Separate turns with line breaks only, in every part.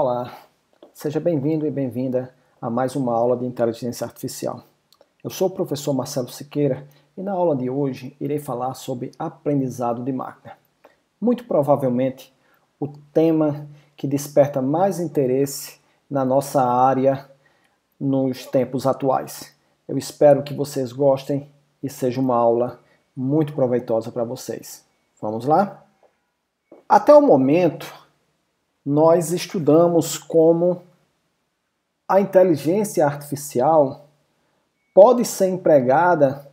Olá, seja bem-vindo e bem-vinda a mais uma aula de Inteligência Artificial. Eu sou o professor Marcelo Siqueira e na aula de hoje irei falar sobre aprendizado de máquina. Muito provavelmente o tema que desperta mais interesse na nossa área nos tempos atuais. Eu espero que vocês gostem e seja uma aula muito proveitosa para vocês. Vamos lá? Até o momento, nós estudamos como a inteligência artificial pode ser empregada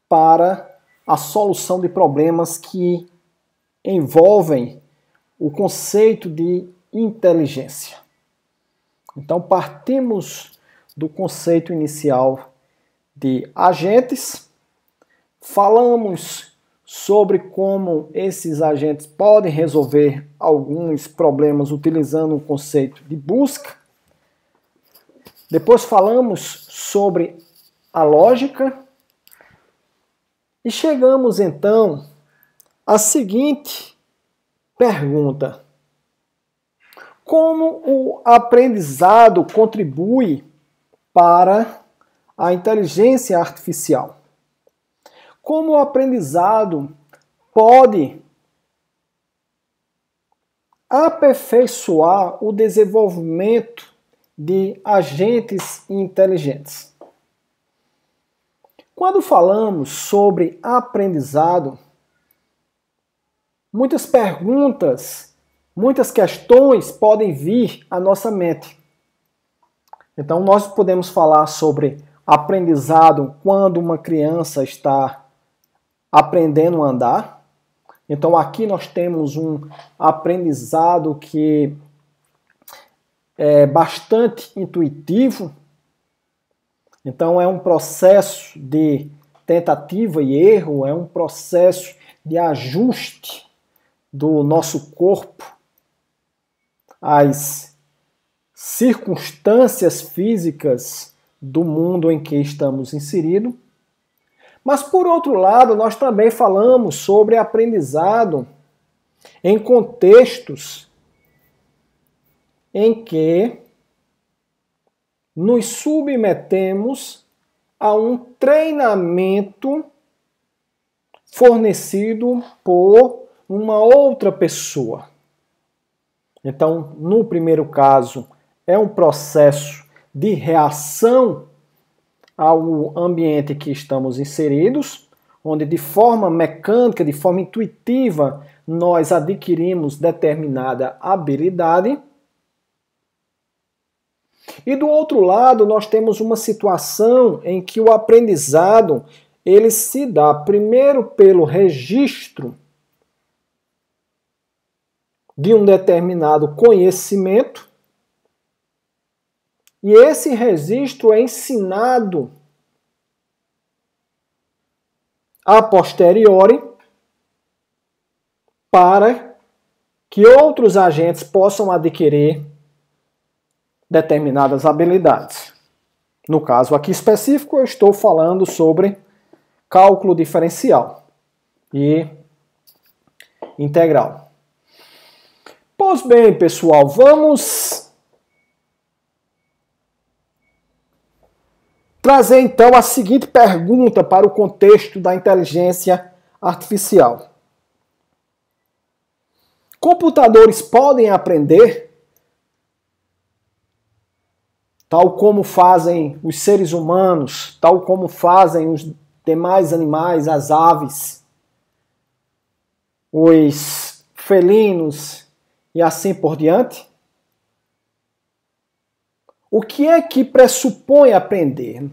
para a solução de problemas que envolvem o conceito de inteligência. Então, partimos do conceito inicial de agentes, falamos sobre como esses agentes podem resolver alguns problemas utilizando o conceito de busca. Depois falamos sobre a lógica e chegamos então à seguinte pergunta: como o aprendizado contribui para a inteligência artificial? Como o aprendizado pode aperfeiçoar o desenvolvimento de agentes inteligentes? Quando falamos sobre aprendizado, muitas perguntas, muitas questões podem vir à nossa mente. Então, nós podemos falar sobre aprendizado quando uma criança está aprendendo a andar. Então aqui nós temos um aprendizado que é bastante intuitivo. Então é um processo de tentativa e erro, é um processo de ajuste do nosso corpo às circunstâncias físicas do mundo em que estamos inseridos. Mas, por outro lado, nós também falamos sobre aprendizado em contextos em que nos submetemos a um treinamento fornecido por uma outra pessoa. Então, no primeiro caso, é um processo de reação ao ambiente que estamos inseridos, onde de forma mecânica, de forma intuitiva, nós adquirimos determinada habilidade. E do outro lado, nós temos uma situação em que o aprendizado ele se dá primeiro pelo registro de um determinado conhecimento, e esse registro é ensinado a posteriori para que outros agentes possam adquirir determinadas habilidades. No caso aqui específico, eu estou falando sobre cálculo diferencial e integral. Pois bem, pessoal, vamos trazer então a seguinte pergunta para o contexto da inteligência artificial. Computadores podem aprender, tal como fazem os seres humanos, tal como fazem os demais animais, as aves, os felinos e assim por diante? O que é que pressupõe aprender?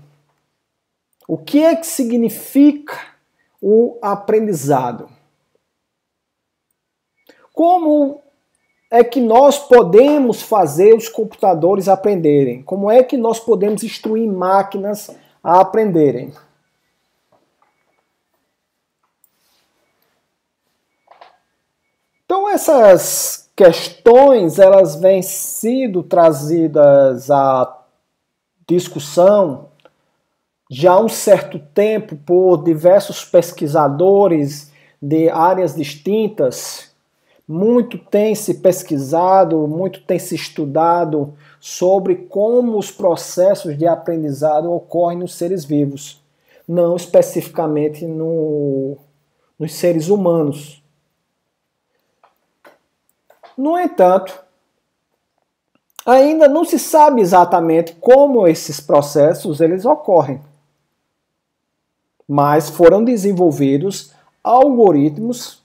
O que é que significa o aprendizado? Como é que nós podemos fazer os computadores aprenderem? Como é que nós podemos instruir máquinas a aprenderem? Então essas questões elas vêm sido trazidas à discussão já há um certo tempo por diversos pesquisadores de áreas distintas, Muito tem se pesquisado, muito tem se estudado sobre como os processos de aprendizado ocorrem nos seres vivos, não especificamente nos seres humanos. No entanto, ainda não se sabe exatamente como esses processos eles ocorrem, mas foram desenvolvidos algoritmos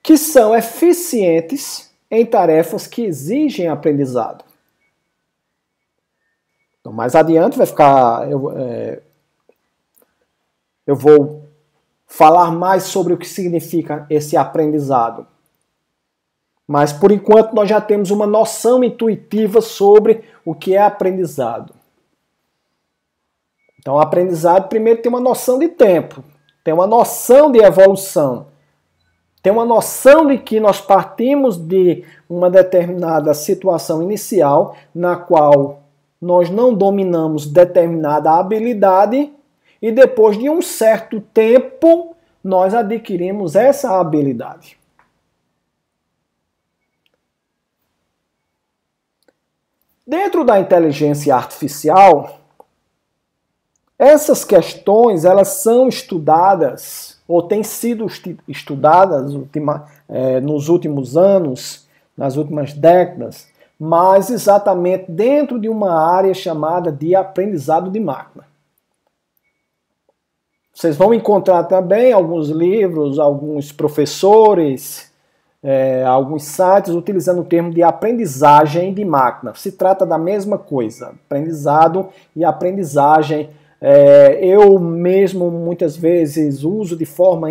que são eficientes em tarefas que exigem aprendizado. Então, mais adiante vai ficar, eu vou falar mais sobre o que significa esse aprendizado. Mas, por enquanto, nós já temos uma noção intuitiva sobre o que é aprendizado. Então, o aprendizado, primeiro, tem uma noção de tempo, tem uma noção de evolução, tem uma noção de que nós partimos de uma determinada situação inicial, na qual nós não dominamos determinada habilidade, e depois de um certo tempo, nós adquirimos essa habilidade. Dentro da inteligência artificial, essas questões elas são estudadas, ou têm sido estudadas nos últimos anos, nas últimas décadas, mas exatamente dentro de uma área chamada de aprendizado de máquina. Vocês vão encontrar também alguns livros, alguns professores, alguns sites utilizando o termo de aprendizagem de máquina. Se trata da mesma coisa, aprendizado e aprendizagem. Eu mesmo muitas vezes uso de forma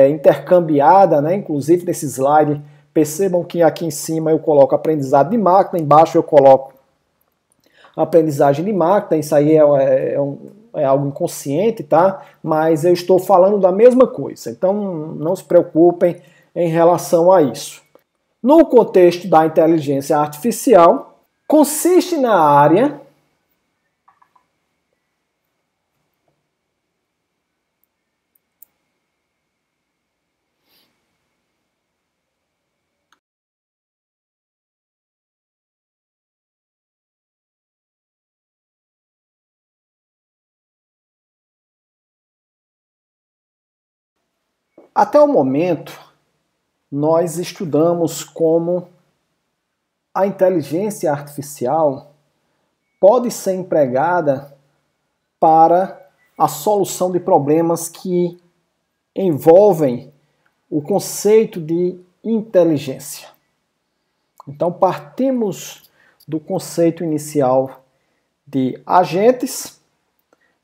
intercambiada, né? Inclusive nesse slide, percebam que aqui em cima eu coloco aprendizado de máquina, embaixo eu coloco aprendizagem de máquina. Isso aí é algo inconsciente, tá? Mas eu estou falando da mesma coisa, então não se preocupem em relação a isso. No contexto da inteligência artificial, consiste na área até o momento, nós estudamos como a inteligência artificial pode ser empregada para a solução de problemas que envolvem o conceito de inteligência. Então, partimos do conceito inicial de agentes,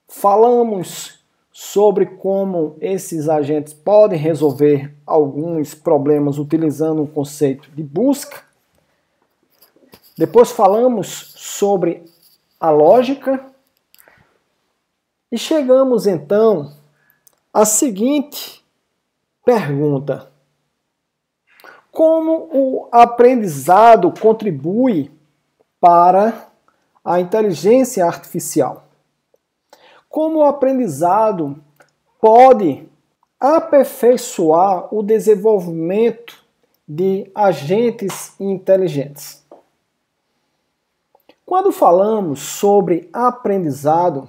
falamos sobre como esses agentes podem resolver alguns problemas utilizando o conceito de busca. Depois falamos sobre a lógica e chegamos então à seguinte pergunta: como o aprendizado contribui para a inteligência artificial? Como o aprendizado pode aperfeiçoar o desenvolvimento de agentes inteligentes? Quando falamos sobre aprendizado,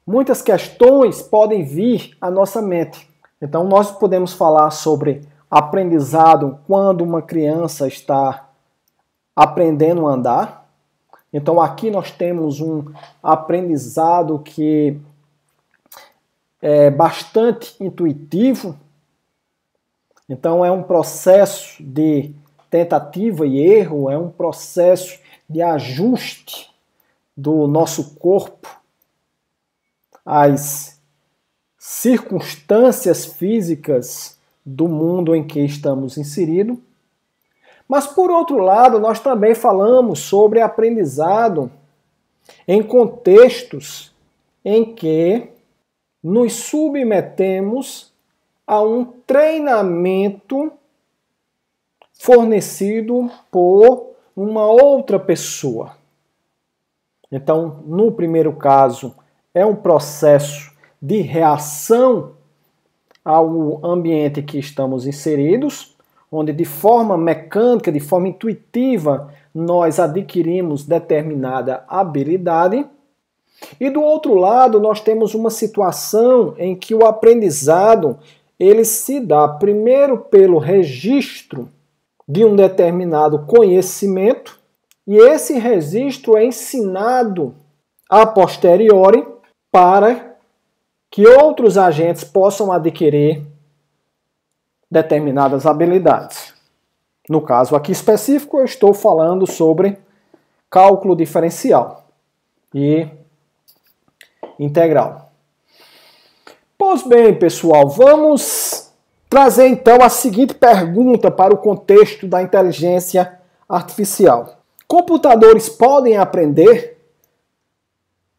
muitas questões podem vir à nossa mente. Então, nós podemos falar sobre aprendizado quando uma criança está aprendendo a andar. Então, aqui nós temos um aprendizado que é bastante intuitivo. Então, é um processo de tentativa e erro, é um processo de ajuste do nosso corpo às circunstâncias físicas do mundo em que estamos inseridos. Mas, por outro lado, nós também falamos sobre aprendizado em contextos em que nos submetemos a um treinamento fornecido por uma outra pessoa. Então, no primeiro caso, é um processo de reação ao ambiente que estamos inseridos, onde de forma mecânica, de forma intuitiva, nós adquirimos determinada habilidade. E do outro lado, nós temos uma situação em que o aprendizado ele se dá primeiro pelo registro de um determinado conhecimento, e esse registro é ensinado a posteriori para que outros agentes possam adquirir determinadas habilidades. No caso aqui específico, eu estou falando sobre cálculo diferencial e integral. Pois bem, pessoal, vamos trazer então a seguinte pergunta para o contexto da inteligência artificial. Computadores podem aprender,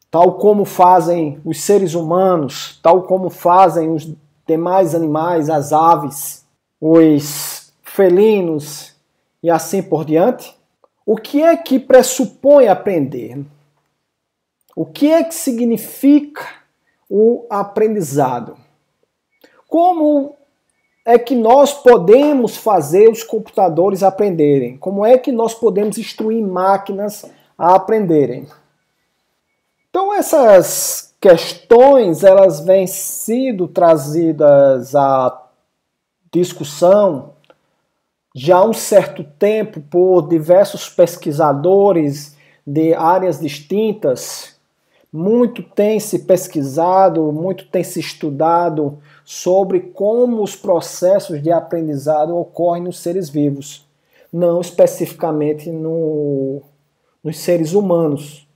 tal como fazem os seres humanos, tal como fazem os demais animais, as aves, os felinos e assim por diante? O que é que pressupõe aprender? O que é que significa o aprendizado? Como é que nós podemos fazer os computadores aprenderem? Como é que nós podemos instruir máquinas a aprenderem? Então essas questões, elas vêm sido trazidas à discussão já há um certo tempo por diversos pesquisadores de áreas distintas. Muito tem se pesquisado, muito tem se estudado sobre como os processos de aprendizado ocorrem nos seres vivos, não especificamente nos seres humanos.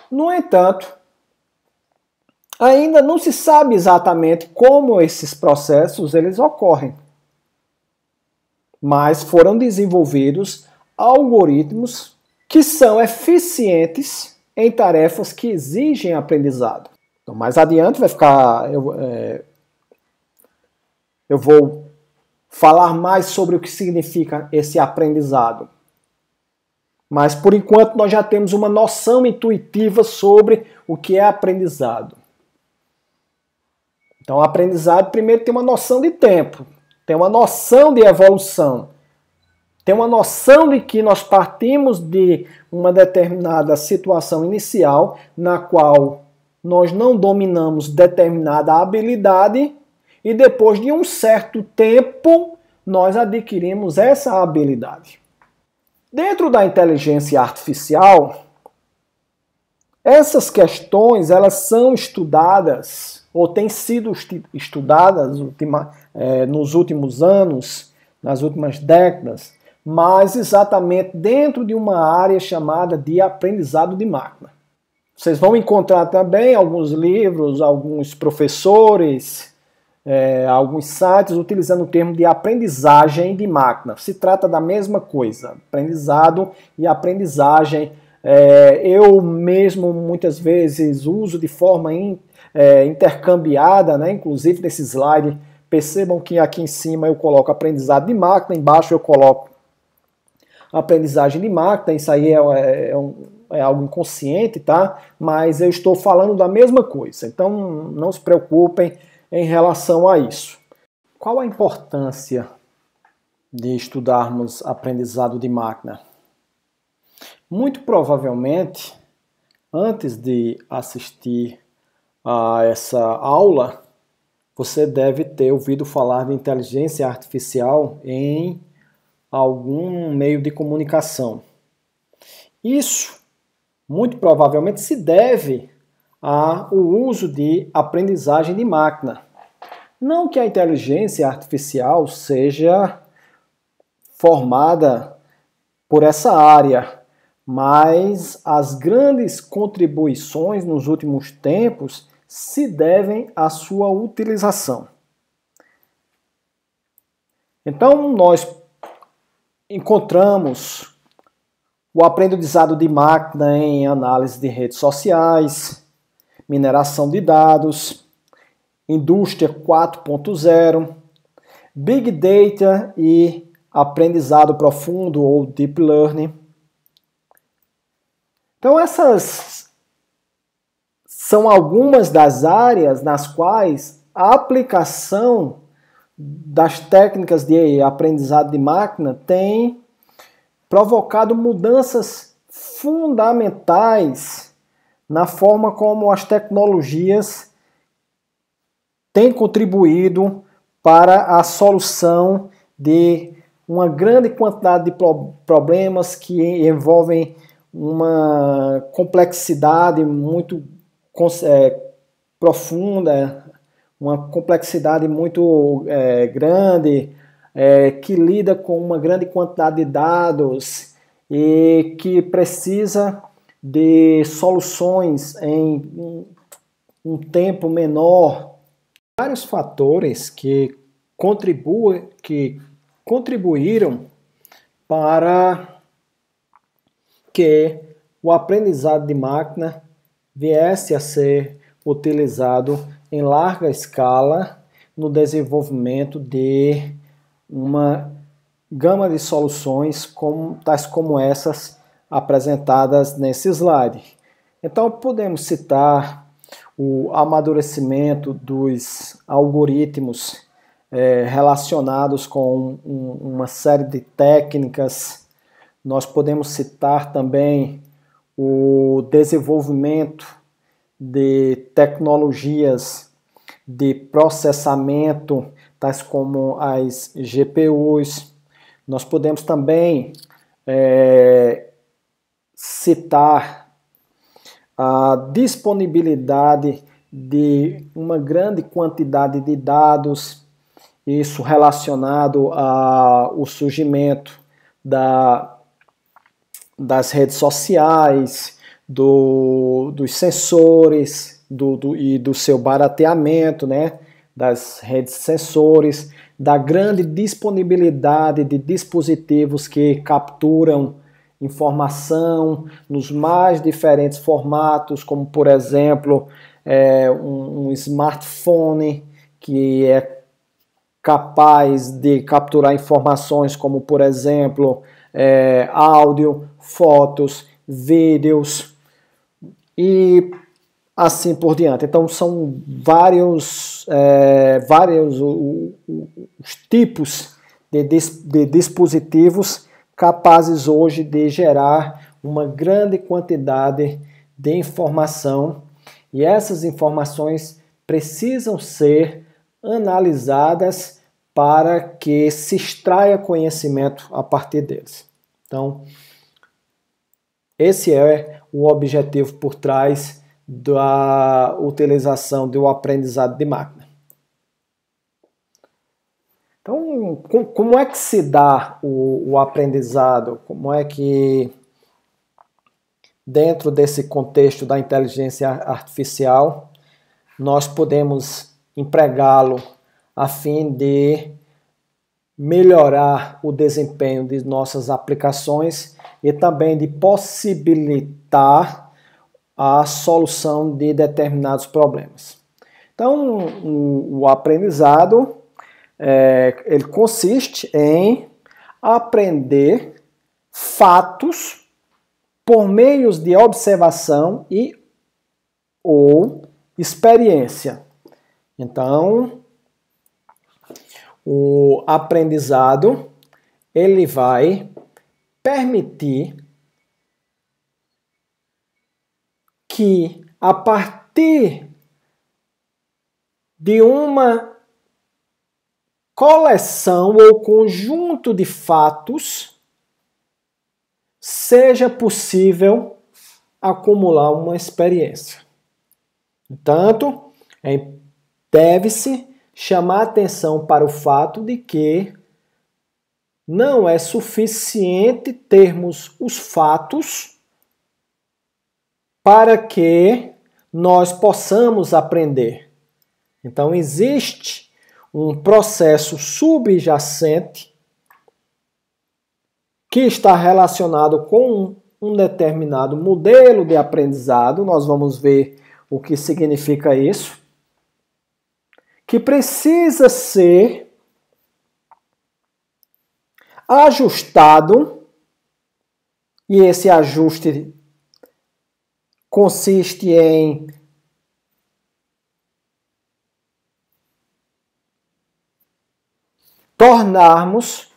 No entanto, ainda não se sabe exatamente como esses processos eles ocorrem, mas foram desenvolvidos algoritmos que são eficientes em tarefas que exigem aprendizado. Então, mais adiante vai ficar, eu vou falar mais sobre o que significa esse aprendizado. Mas, por enquanto, nós já temos uma noção intuitiva sobre o que é aprendizado. Então, o aprendizado, primeiro, tem uma noção de tempo, tem uma noção de evolução, tem uma noção de que nós partimos de uma determinada situação inicial, na qual nós não dominamos determinada habilidade, e depois de um certo tempo, nós adquirimos essa habilidade. Dentro da inteligência artificial, essas questões elas são estudadas, ou têm sido estudadas nos últimos anos, nas últimas décadas, mas exatamente dentro de uma área chamada de aprendizado de máquina. Vocês vão encontrar também alguns livros, alguns professores, alguns sites utilizando o termo de aprendizagem de máquina. Se trata da mesma coisa, aprendizado e aprendizagem. Eu mesmo muitas vezes uso de forma intercambiada, né? Inclusive nesse slide, percebam que aqui em cima eu coloco aprendizado de máquina, embaixo eu coloco aprendizagem de máquina. Isso aí é algo inconsciente, tá? Mas eu estou falando da mesma coisa, então não se preocupem em relação a isso. Qual a importância de estudarmos aprendizado de máquina? Muito provavelmente, antes de assistir a essa aula, você deve ter ouvido falar de inteligência artificial em algum meio de comunicação. Isso, muito provavelmente, se deve ao uso de aprendizagem de máquina. Não que a inteligência artificial seja formada por essa área, mas as grandes contribuições nos últimos tempos se devem à sua utilização. Então, nós encontramos o aprendizado de máquina em análise de redes sociais, mineração de dados, indústria 4.0, Big Data e aprendizado profundo ou Deep Learning. Então essas são algumas das áreas nas quais a aplicação das técnicas de aprendizado de máquina tem provocado mudanças fundamentais na forma como as tecnologias têm contribuído para a solução de uma grande quantidade de problemas que envolvem uma complexidade muito profunda, uma complexidade muito grande, que lida com uma grande quantidade de dados e que precisa de soluções em um tempo menor. Vários fatores que contribuíram para que o aprendizado de máquina viesse a ser utilizado em larga escala no desenvolvimento de uma gama de soluções tais como essas apresentadas nesse slide. Então podemos citar o amadurecimento dos algoritmos relacionados com uma série de técnicas. Nós podemos citar também o desenvolvimento de tecnologias de processamento, tais como as GPUs. Nós podemos também citar a disponibilidade de uma grande quantidade de dados, isso relacionado ao surgimento das redes sociais, dos sensores e do seu barateamento, né, das redes sensores, da grande disponibilidade de dispositivos que capturam informação nos mais diferentes formatos, como por exemplo um smartphone que é capaz de capturar informações como por exemplo áudio, fotos, vídeos e assim por diante. Então são vários os tipos de dispositivos capazes hoje de gerar uma grande quantidade de informação, e essas informações precisam ser analisadas para que se extraia conhecimento a partir deles. Então, esse é o objetivo por trás da utilização do aprendizado de máquina. Então, como é que se dá o aprendizado? Como é que, dentro desse contexto da inteligência artificial, nós podemos empregá-lo a fim de melhorar o desempenho de nossas aplicações e também de possibilitar a solução de determinados problemas? Então, o aprendizado ele consiste em aprender fatos por meios de observação ou experiência. Então, o aprendizado ele vai permitir que, a partir de uma coleção ou conjunto de fatos, seja possível acumular uma experiência. Portanto, deve-se chamar atenção para o fato de que não é suficiente termos os fatos para que nós possamos aprender. Então, existe um processo subjacente que está relacionado com um determinado modelo de aprendizado. Nós vamos ver o que significa isso, que precisa ser ajustado, e esse ajuste consiste em tornarmos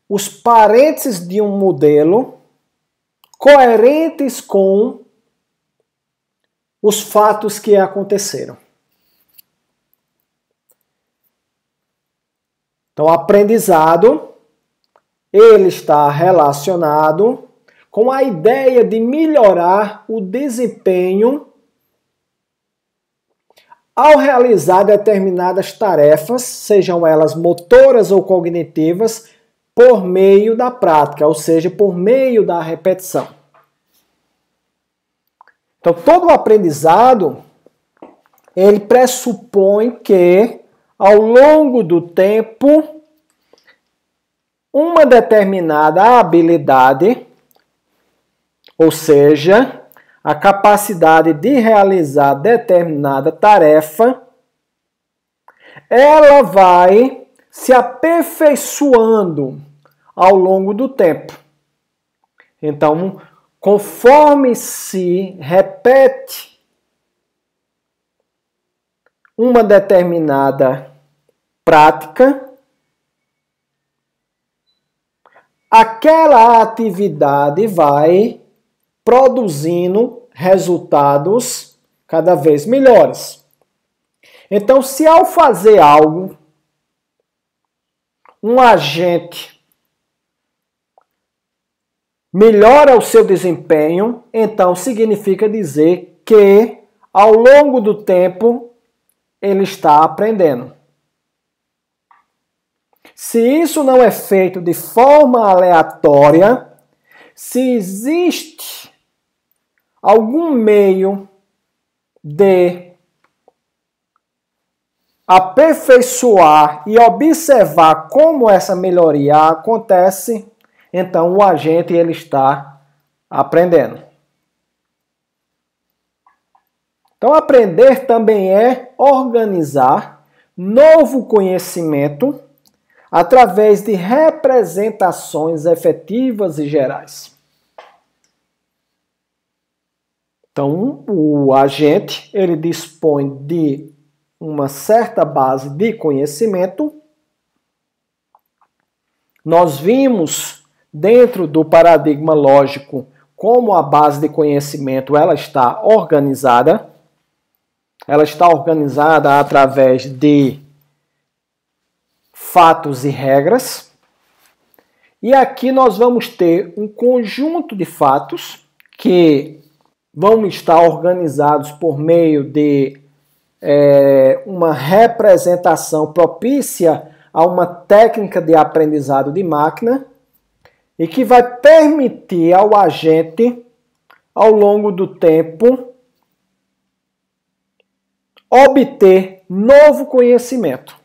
os parênteses de um modelo coerentes com os fatos que aconteceram. Então, o aprendizado, ele está relacionado com a ideia de melhorar o desempenho ao realizar determinadas tarefas, sejam elas motoras ou cognitivas, por meio da prática, ou seja, por meio da repetição. Então, todo o aprendizado, ele pressupõe que, ao longo do tempo, uma determinada habilidade, ou seja, a capacidade de realizar determinada tarefa, ela vai se aperfeiçoando ao longo do tempo. Então, conforme se repete uma determinada prática, aquela atividade vai produzindo resultados cada vez melhores. Então, se ao fazer algo, um agente melhora o seu desempenho, então significa dizer que, ao longo do tempo, ele está aprendendo. Se isso não é feito de forma aleatória, se existe algum meio de aperfeiçoar e observar como essa melhoria acontece, então o agente ele está aprendendo. Então aprender também é organizar novo conhecimento através de representações efetivas e gerais. Então o agente ele dispõe de uma certa base de conhecimento. Nós vimos dentro do paradigma lógico como a base de conhecimento ela está organizada. Ela está organizada através de fatos e regras. E aqui nós vamos ter um conjunto de fatos que vão estar organizados por meio de uma representação propícia a uma técnica de aprendizado de máquina e que vai permitir ao agente, ao longo do tempo, obter novo conhecimento.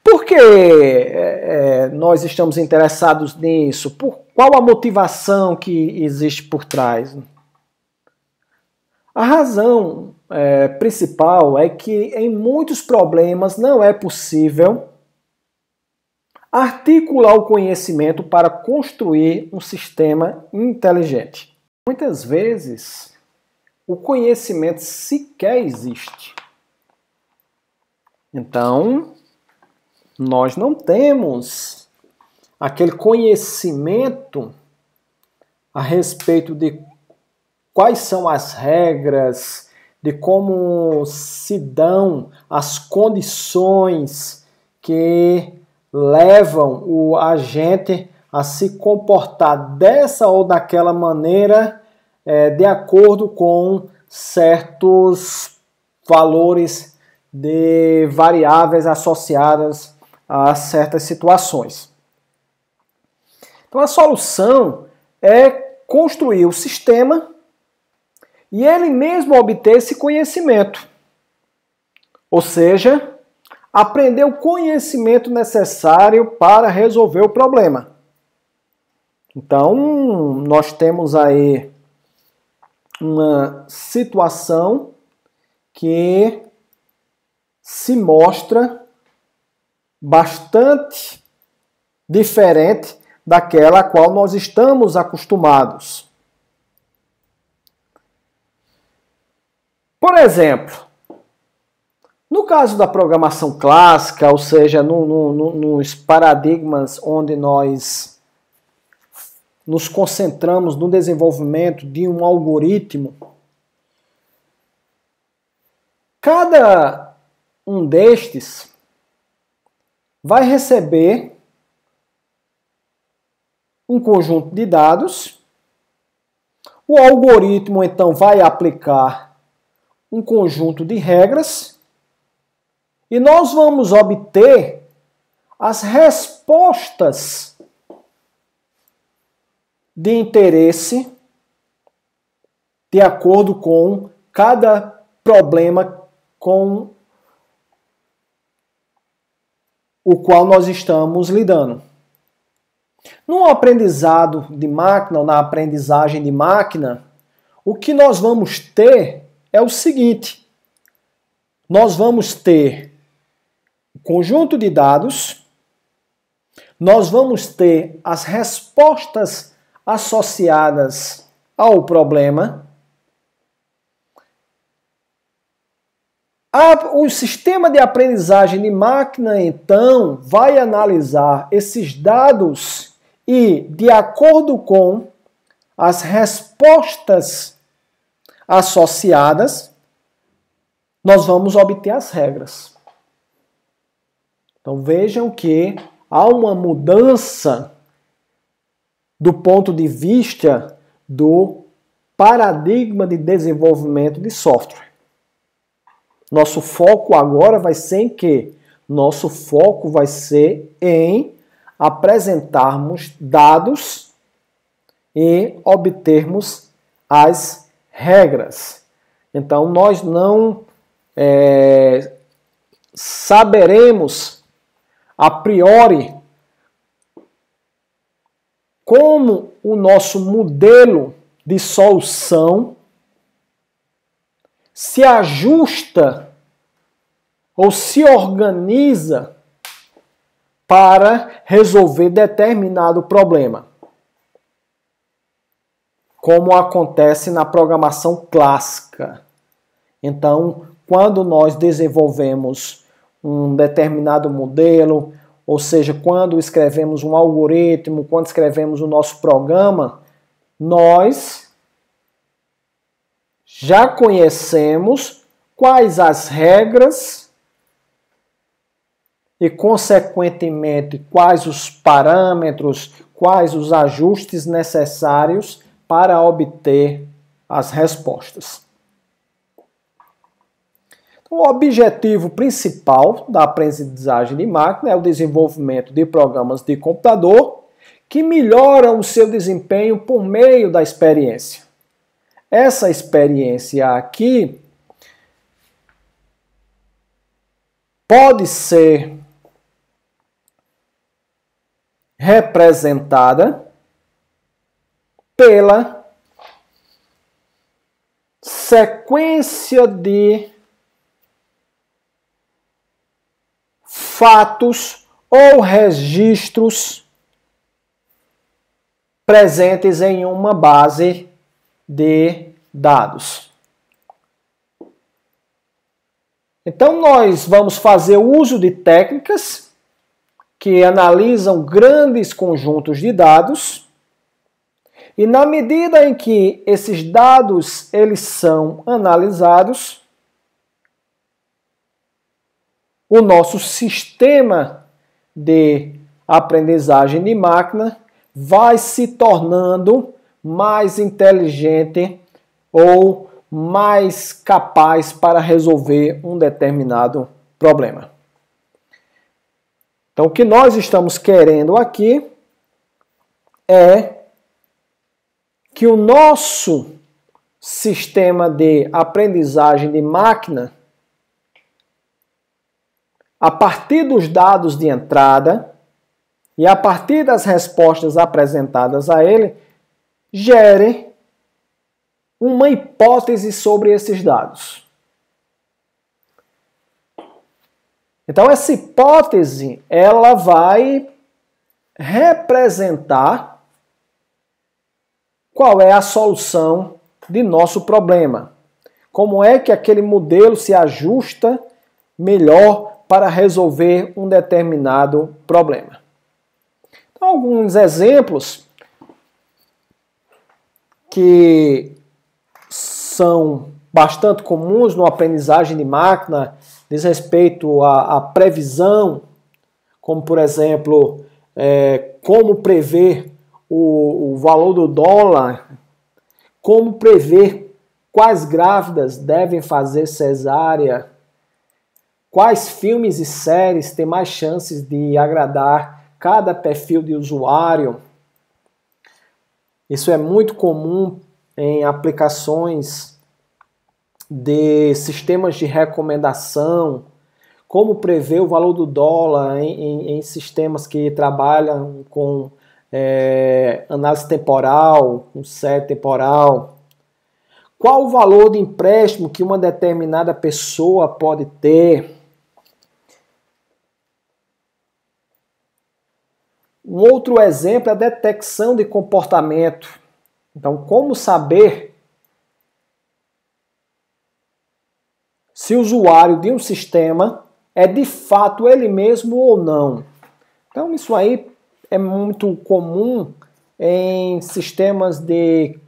Por que nós estamos interessados nisso? Qual a motivação que existe por trás? A razão principal é que em muitos problemas não é possível articular o conhecimento para construir um sistema inteligente. Muitas vezes, o conhecimento sequer existe. Então, nós não temos aquele conhecimento a respeito de quais são as regras, de como se dão as condições que levam o agente a se comportar dessa ou daquela maneira de acordo com certos valores de variáveis associadas a certas situações. Então a solução é construir o sistema e ele mesmo obter esse conhecimento. Ou seja, aprender o conhecimento necessário para resolver o problema. Então, nós temos aí uma situação que se mostra bastante diferente daquela a qual nós estamos acostumados. Por exemplo, No caso da programação clássica, ou seja, nos paradigmas onde nós nos concentramos no desenvolvimento de um algoritmo, cada um destes vai receber um conjunto de dados. O algoritmo, então, vai aplicar um conjunto de regras e nós vamos obter as respostas de interesse de acordo com cada problema com o qual nós estamos lidando. No aprendizado de máquina, ou na aprendizagem de máquina, o que nós vamos ter é o seguinte: nós vamos ter um conjunto de dados, nós vamos ter as respostas associadas ao problema. O sistema de aprendizagem de máquina, então, vai analisar esses dados e, de acordo com as respostas associadas, nós vamos obter as regras. Então vejam que há uma mudança do ponto de vista do paradigma de desenvolvimento de software. Nosso foco agora vai ser em quê? Nosso foco vai ser em apresentarmos dados e obtermos as regras. Então, nós não saberemos a priori como o nosso modelo de solução se ajusta ou se organiza para resolver determinado problema, como acontece na programação clássica. Então, quando nós desenvolvemos um determinado modelo, ou seja, quando escrevemos um algoritmo, quando escrevemos o nosso programa, nós já conhecemos quais as regras e, consequentemente, quais os parâmetros, quais os ajustes necessários para obter as respostas. O objetivo principal da aprendizagem de máquina é o desenvolvimento de programas de computador que melhoram o seu desempenho por meio da experiência. Essa experiência aqui pode ser representada pela sequência de fatos ou registros presentes em uma base de dados. Então, nós vamos fazer uso de técnicas que analisam grandes conjuntos de dados e, na medida em que esses dados eles são analisados, o nosso sistema de aprendizagem de máquina vai se tornando mais inteligente ou mais capaz para resolver um determinado problema. Então, o que nós estamos querendo aqui é que o nosso sistema de aprendizagem de máquina, a partir dos dados de entrada e a partir das respostas apresentadas a ele, gere uma hipótese sobre esses dados. Então, essa hipótese, ela vai representar qual é a solução de nosso problema. Como é que aquele modelo se ajusta melhor para resolver um determinado problema. Então, alguns exemplos que são bastante comuns no aprendizagem de máquina diz respeito à previsão, como por exemplo, como prever o valor do dólar, como prever quais grávidas devem fazer cesárea, quais filmes e séries têm mais chances de agradar cada perfil de usuário. Isso é muito comum em aplicações de sistemas de recomendação, como prever o valor do dólar em sistemas que trabalham com análise temporal, com série temporal. Qual o valor de empréstimo que uma determinada pessoa pode ter? Um outro exemplo é a detecção de comportamento. Então, como saber se o usuário de um sistema é de fato ele mesmo ou não? Então, isso aí é muito comum em sistemas de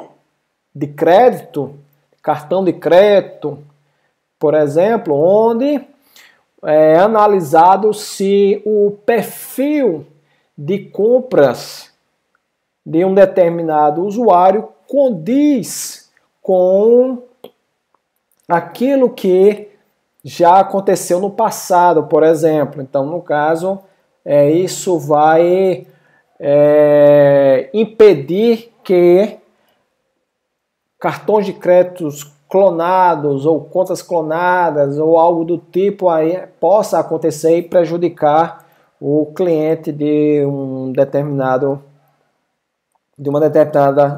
crédito, cartão de crédito, por exemplo, onde é analisado se o perfil de compras de um determinado usuário condiz com aquilo que já aconteceu no passado, por exemplo. Então, no caso, isso vai impedir que cartões de créditos clonados ou contas clonadas ou algo do tipo aí possa acontecer e prejudicar o cliente de uma determinada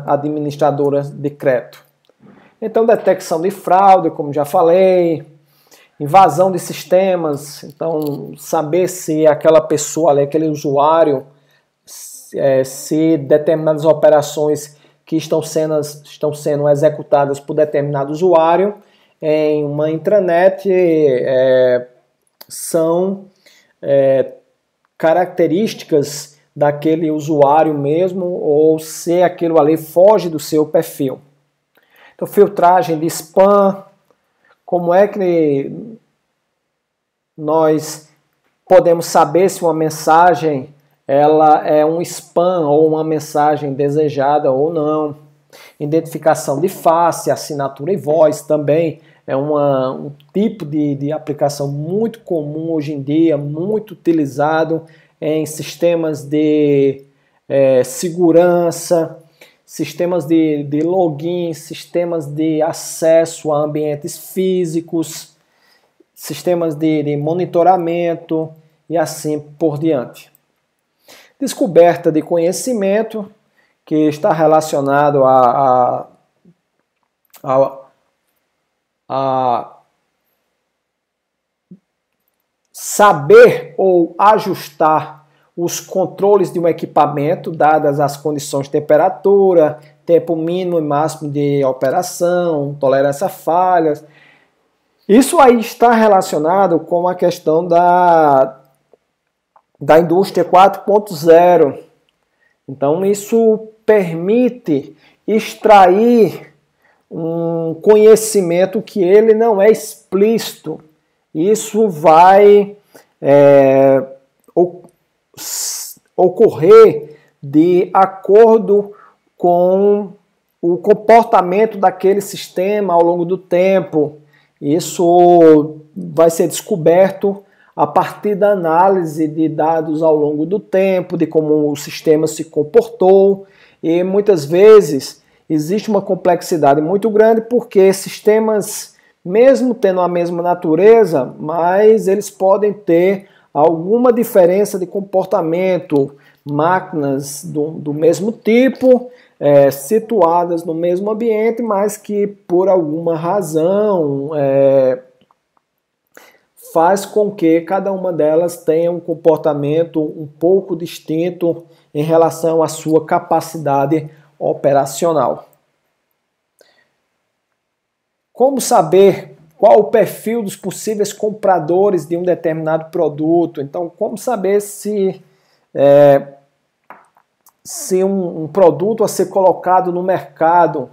administradora de crédito. Então, detecção de fraude, como já falei, invasão de sistemas, então saber se aquela pessoa, aquele usuário, se determinadas operações que estão sendo executadas por determinado usuário em uma intranet são características daquele usuário mesmo, ou se aquilo ali foge do seu perfil. Então, filtragem de spam, como é que nós podemos saber se uma mensagem ela é um spam ou uma mensagem desejada ou não? Identificação de face, assinatura e voz também é um tipo de aplicação muito comum hoje em dia, muito utilizado em sistemas de segurança, sistemas de login, sistemas de acesso a ambientes físicos, sistemas de monitoramento e assim por diante. Descoberta de conhecimento, que está relacionado a saber ou ajustar os controles de um equipamento, dadas as condições de temperatura, tempo mínimo e máximo de operação, tolerância a falhas. Isso aí está relacionado com a questão da indústria 4.0. Então, isso permite extrair um conhecimento que ele não é explícito. Isso vai ocorrer de acordo com o comportamento daquele sistema ao longo do tempo. Isso vai ser descoberto a partir da análise de dados ao longo do tempo, de como o sistema se comportou, e muitas vezes existe uma complexidade muito grande porque sistemas, mesmo tendo a mesma natureza, mas eles podem ter alguma diferença de comportamento, máquinas do mesmo tipo, situadas no mesmo ambiente, mas que por alguma razão faz com que cada uma delas tenha um comportamento um pouco distinto em relação à sua capacidade operacional. Como saber qual o perfil dos possíveis compradores de um determinado produto. Então, como saber se um produto a ser colocado no mercado,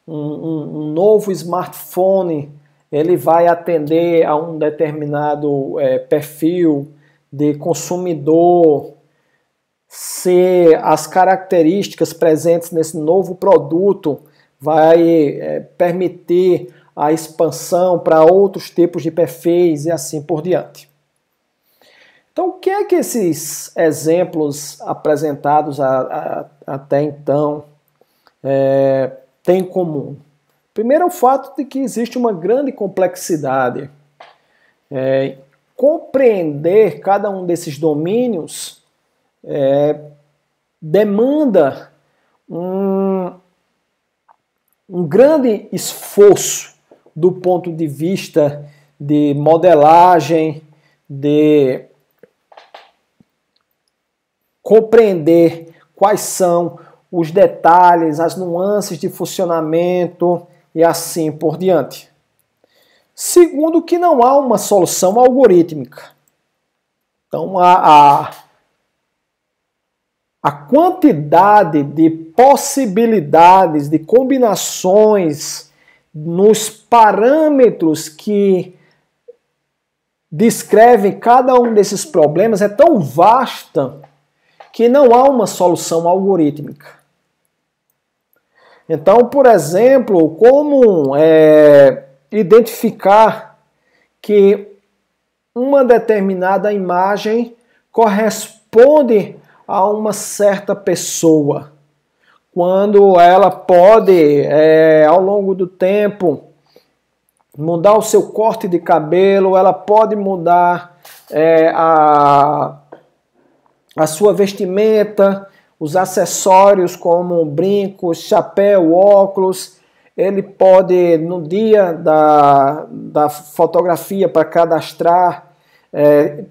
um novo smartphone, ele vai atender a um determinado perfil de consumidor, se as características presentes nesse novo produto vai permitir a expansão para outros tipos de perfis e assim por diante. Então, o que é que esses exemplos apresentados até então têm em comum? Primeiro, é o fato de que existe uma grande complexidade. Compreender cada um desses domínios demanda um grande esforço do ponto de vista de modelagem, de compreender quais são os detalhes, as nuances de funcionamento e assim por diante. Segundo, que não há uma solução algorítmica. Então, a quantidade de possibilidades, de combinações nos parâmetros que descrevem cada um desses problemas é tão vasta que não há uma solução algorítmica. Então, por exemplo, como identificar que uma determinada imagem corresponde a uma certa pessoa, quando ela pode, ao longo do tempo, mudar o seu corte de cabelo, ela pode mudar a sua vestimenta, os acessórios como brincos, chapéu, óculos. Ele pode, no dia da fotografia para cadastrar,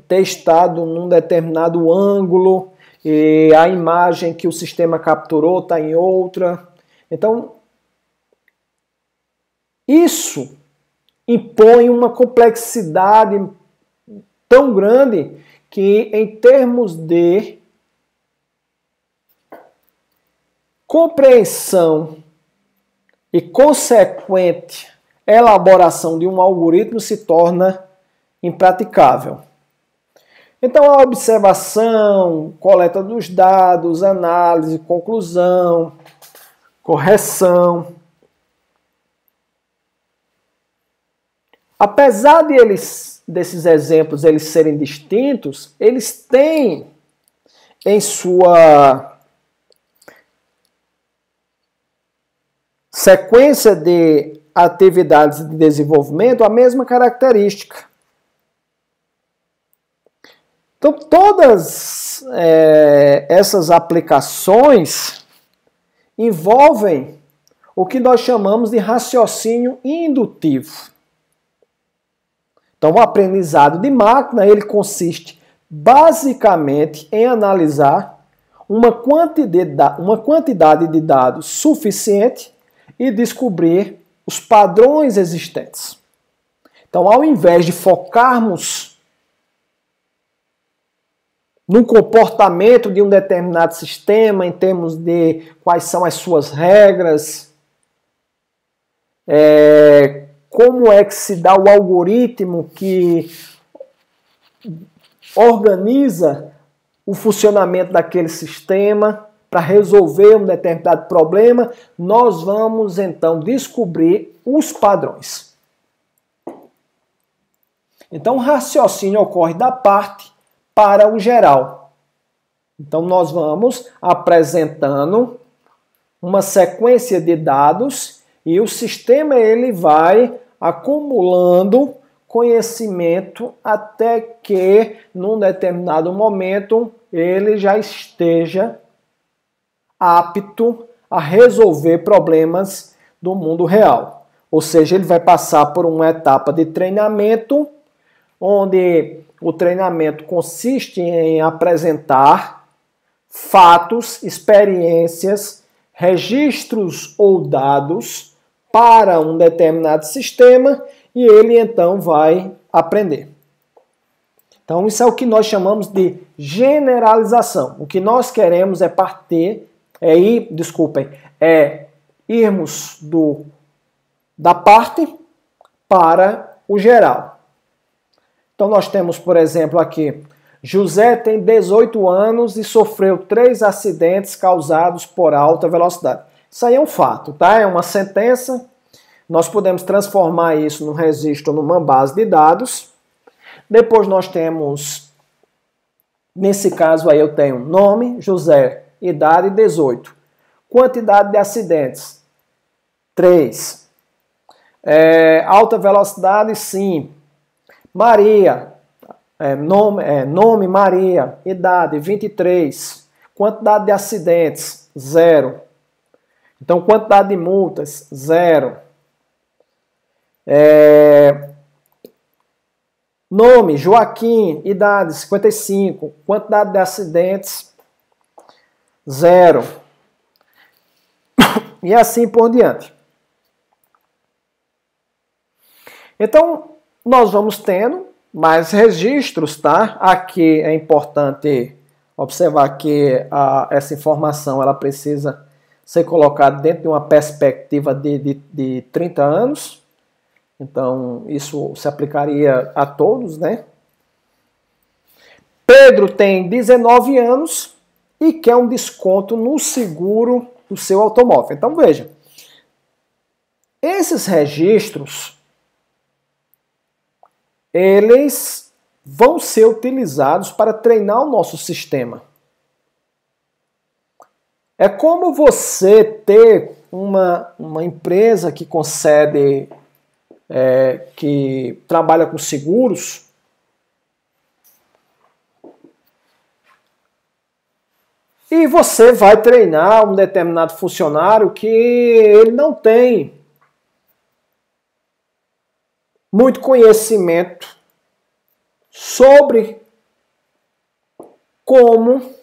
ter estado num determinado ângulo e a imagem que o sistema capturou está em outra. Então, isso impõe uma complexidade tão grande que, em termos de compreensão e consequente elaboração de um algoritmo, se torna impraticável. Então, a observação, coleta dos dados, análise, conclusão, correção. Apesar desses exemplos eles serem distintos, eles têm em sua sequência de atividades de desenvolvimento a mesma característica. Então, todas essas aplicações envolvem o que nós chamamos de raciocínio indutivo. Então, o aprendizado de máquina, ele consiste basicamente em analisar uma quantidade de dados suficiente e descobrir os padrões existentes. Então, ao invés de focarmos no comportamento de um determinado sistema, em termos de quais são as suas regras, como é que se dá o algoritmo que organiza o funcionamento daquele sistema para resolver um determinado problema, nós vamos então descobrir os padrões. Então, o raciocínio ocorre da parte para o geral. Então, nós vamos apresentando uma sequência de dados e o sistema ele vai acumulando conhecimento até que, num determinado momento, ele já esteja apto a resolver problemas do mundo real. Ou seja, ele vai passar por uma etapa de treinamento, onde o treinamento consiste em apresentar fatos, experiências, registros ou dados para um determinado sistema e ele então vai aprender. Então isso é o que nós chamamos de generalização. O que nós queremos é irmos da parte para o geral. Então nós temos, por exemplo, aqui, José tem 18 anos e sofreu 3 acidentes causados por alta velocidade. Isso aí é um fato, tá? É uma sentença. Nós podemos transformar isso num registro, numa base de dados. Depois nós temos, nesse caso aí eu tenho nome, José, idade 18. Quantidade de acidentes, 3. Alta velocidade, sim. Maria, nome Maria, idade 23. Quantidade de acidentes, 0. Então, quantidade de multas, 0. Nome, Joaquim, idade 55. Quantidade de acidentes, 0. E assim por diante. Então, nós vamos tendo mais registros, tá? Aqui é importante observar que essa informação ela precisa ser colocada dentro de uma perspectiva de 30 anos. Então, isso se aplicaria a todos, né? Pedro tem 19 anos e quer um desconto no seguro do seu automóvel. Então, veja, esses registros eles vão ser utilizados para treinar o nosso sistema. É como você ter uma empresa que concede, que trabalha com seguros, e você vai treinar um determinado funcionário que ele não tem muito conhecimento sobre como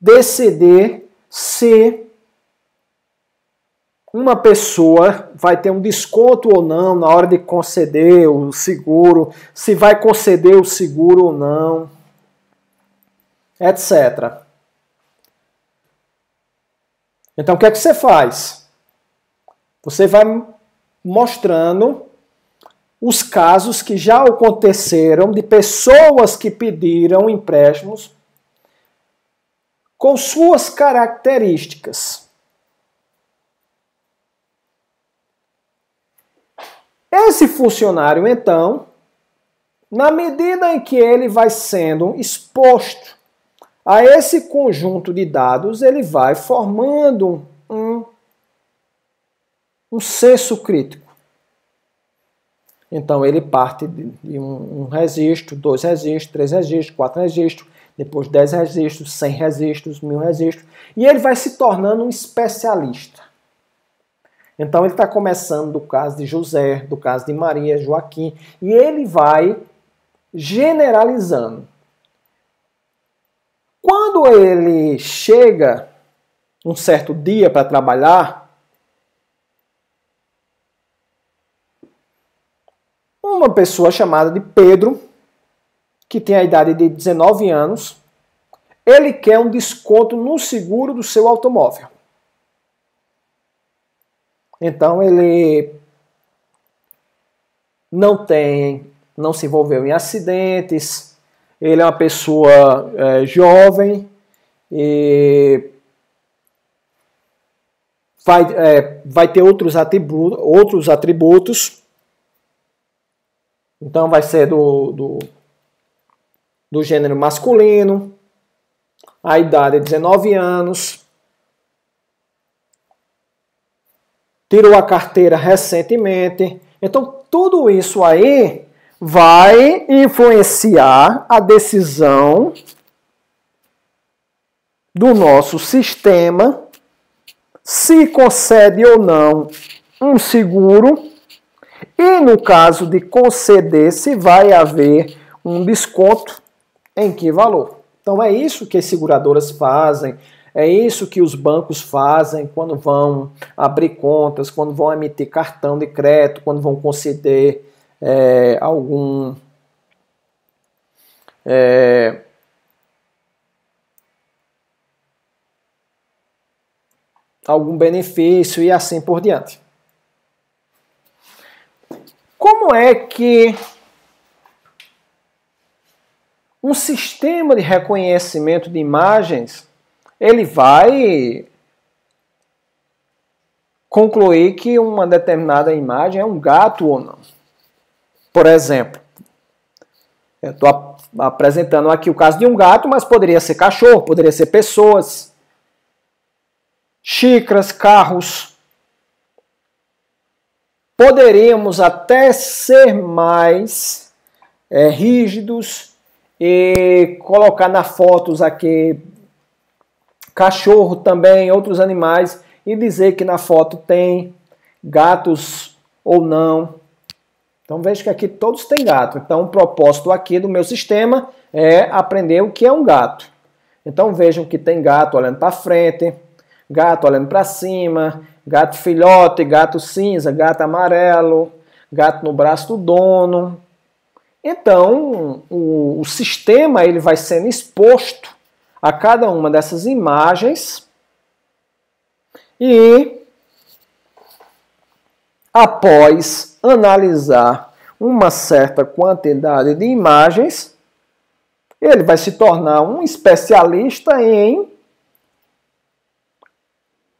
decidir se uma pessoa vai ter um desconto ou não na hora de conceder o seguro, se vai conceder o seguro ou não, etc. Então, o que é que você faz? Você vai mostrando os casos que já aconteceram de pessoas que pediram empréstimos com suas características. Esse funcionário, então, na medida em que ele vai sendo exposto a esse conjunto de dados, ele vai formando um senso crítico. Então, ele parte de um registro, 2 registros, 3 registros, 4 registros, depois 10 registros, 100 registros, 1000 registros, e ele vai se tornando um especialista. Então, ele está começando do caso de José, do caso de Maria, Joaquim, e ele vai generalizando. Quando ele chega um certo dia para trabalhar, uma pessoa chamada de Pedro, que tem a idade de 19 anos, ele quer um desconto no seguro do seu automóvel. Então ele não se envolveu em acidentes, ele é uma pessoa jovem e vai ter outros atributos. Então vai ser do gênero masculino, a idade é 19 anos, tirou a carteira recentemente. Então tudo isso aí vai influenciar a decisão do nosso sistema se concede ou não um seguro e, no caso de conceder, se vai haver um desconto em que valor. Então é isso que as seguradoras fazem, É isso que os bancos fazem quando vão abrir contas, quando vão emitir cartão de crédito, quando vão conceder algum benefício e assim por diante. Como é que um sistema de reconhecimento de imagens ele vai concluir que uma determinada imagem é um gato ou não? Por exemplo, eu estou apresentando aqui o caso de um gato, mas poderia ser cachorro, poderia ser pessoas, xícaras, carros. Poderíamos até ser mais rígidos e colocar nas fotos aqui cachorro também, outros animais, e dizer que na foto tem gatos ou não. Então veja que aqui todos têm gato. Então o propósito aqui do meu sistema é aprender o que é um gato. Então vejam que tem gato olhando para frente, gato olhando para cima, gato filhote, gato cinza, gato amarelo, gato no braço do dono. Então o sistema ele vai sendo exposto a cada uma dessas imagens e após analisar uma certa quantidade de imagens, ele vai se tornar um especialista em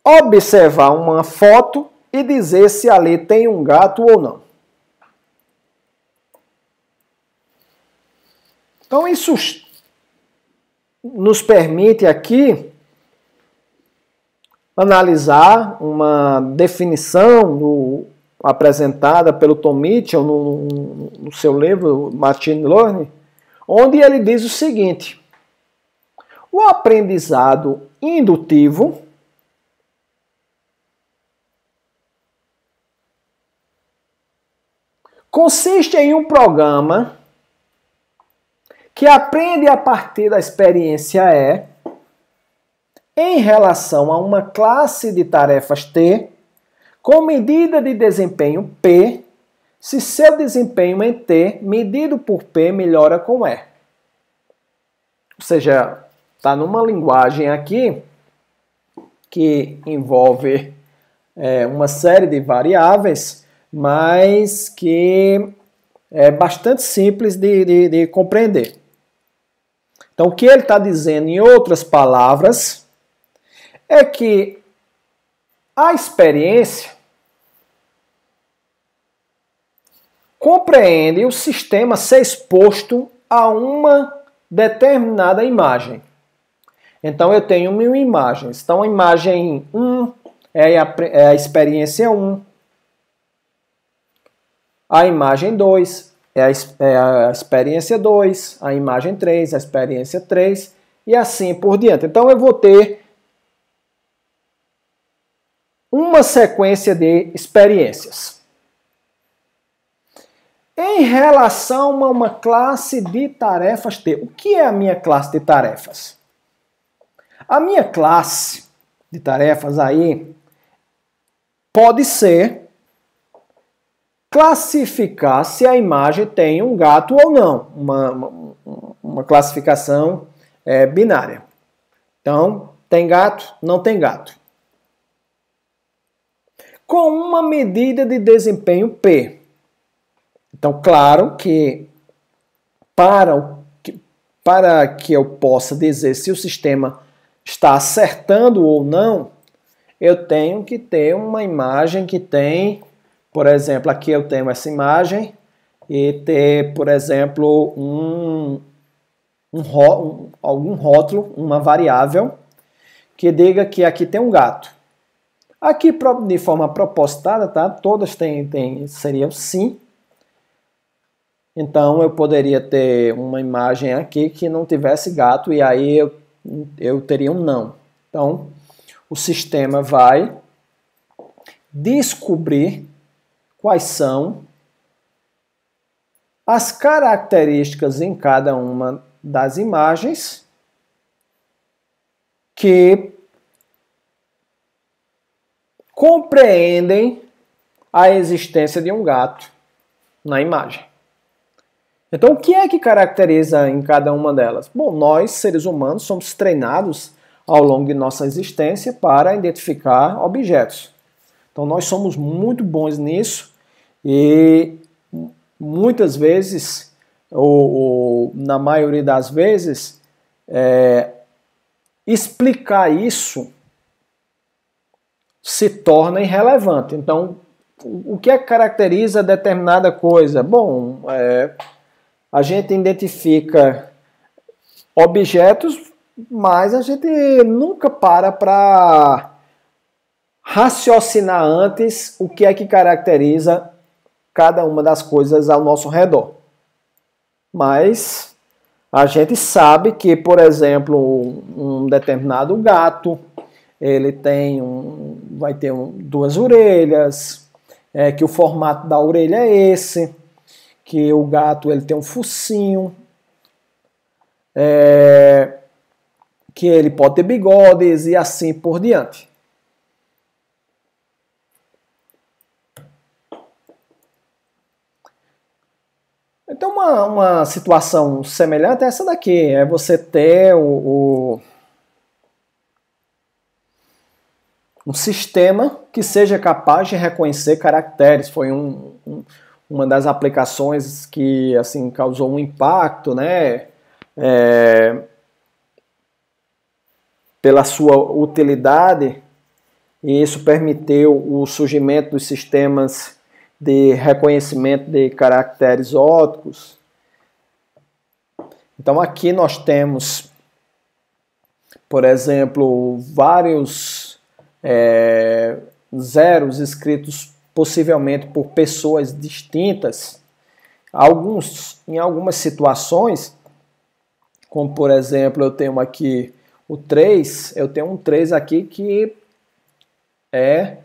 observar uma foto e dizer se ali tem um gato ou não. Então isso nos permite aqui analisar uma definição apresentada pelo Tom Mitchell no seu livro Machine Learning, onde ele diz o seguinte: o aprendizado indutivo consiste em um programa que aprende a partir da experiência E em relação a uma classe de tarefas T com medida de desempenho P, se seu desempenho em T, medido por P, melhora com E. Ou seja, está numa linguagem aqui que envolve uma série de variáveis, mas que é bastante simples de compreender. Então, o que ele está dizendo, em outras palavras, é que a experiência compreende o sistema ser exposto a uma determinada imagem. Então, eu tenho 1000 imagens. Então, a imagem 1 é a experiência 1. A imagem 2 é a experiência 2. A imagem 3, a experiência 3. E assim por diante. Então, eu vou ter uma sequência de experiências. Em relação a uma classe de tarefas T. O que é a minha classe de tarefas? A minha classe de tarefas aí pode ser classificar se a imagem tem um gato ou não. Uma classificação binária. Então, tem gato, não tem gato. Com uma medida de desempenho P. Então, claro que para que eu possa dizer se o sistema está acertando ou não, eu tenho que ter uma imagem que tem, por exemplo, aqui eu tenho essa imagem, e ter, por exemplo, algum rótulo, uma variável, que diga que aqui tem um gato. Aqui, de forma propositada, tá? Todas seriam sim. Então, eu poderia ter uma imagem aqui que não tivesse gato, e aí eu teria um não. Então, o sistema vai descobrir quais são as características em cada uma das imagens que compreendem a existência de um gato na imagem. Então, o que é que caracteriza em cada uma delas? Bom, nós, seres humanos, somos treinados ao longo de nossa existência para identificar objetos. Então, nós somos muito bons nisso e muitas vezes, ou na maioria das vezes, explicar isso se torna irrelevante. Então, o que é que caracteriza determinada coisa? Bom, a gente identifica objetos, mas a gente nunca para raciocinar antes o que é que caracteriza cada uma das coisas ao nosso redor. Mas a gente sabe que, por exemplo, um determinado gato, ele vai ter duas orelhas, que o formato da orelha é esse, que o gato ele tem um focinho, que ele pode ter bigodes e assim por diante. Então uma situação semelhante a essa daqui, é você ter um sistema que seja capaz de reconhecer caracteres. Foi uma das aplicações que assim causou um impacto, né? Pela sua utilidade, e isso permitiu o surgimento dos sistemas de reconhecimento de caracteres óticos. Então aqui nós temos, por exemplo, vários zeros escritos possivelmente por pessoas distintas. Em algumas situações, como por exemplo, eu tenho aqui o 3, eu tenho um 3 aqui que é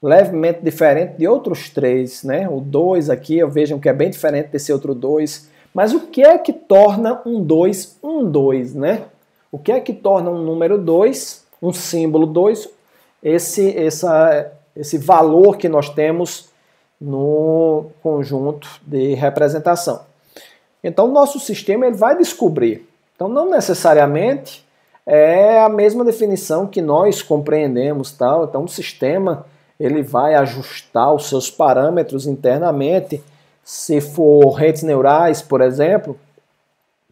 levemente diferente de outros 3, né? O 2 aqui, vejam que é bem diferente desse outro 2. Mas o que é que torna um 2 um 2, né? O que é que torna um número 2, um símbolo 2, esse valor que nós temos no conjunto de representação? Então, o nosso sistema ele vai descobrir. Então, não necessariamente é a mesma definição que nós compreendemos, tal. Então, o sistema ele vai ajustar os seus parâmetros internamente. Se for redes neurais, por exemplo,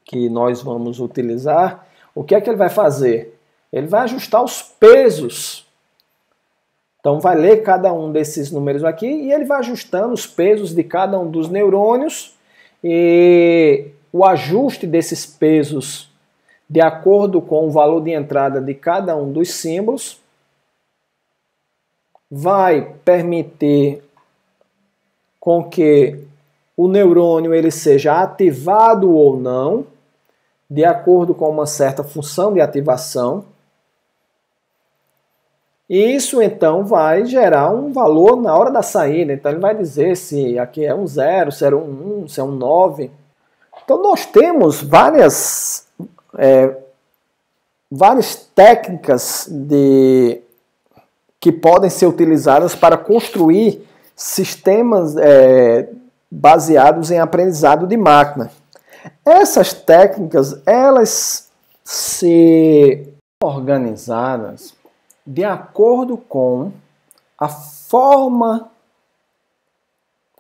que nós vamos utilizar, o que é que ele vai fazer? Ele vai ajustar os pesos. Então, vai ler cada um desses números aqui e ele vai ajustando os pesos de cada um dos neurônios, e o ajuste desses pesos de acordo com o valor de entrada de cada um dos símbolos vai permitir com que o neurônio ele seja ativado ou não, de acordo com uma certa função de ativação. E isso então vai gerar um valor na hora da saída. Então ele vai dizer se aqui é um 0, se é um 1, se é um 9. Então nós temos várias técnicas que podem ser utilizadas para construir sistemas baseados em aprendizado de máquina. Essas técnicas, elas se organizadas de acordo com a forma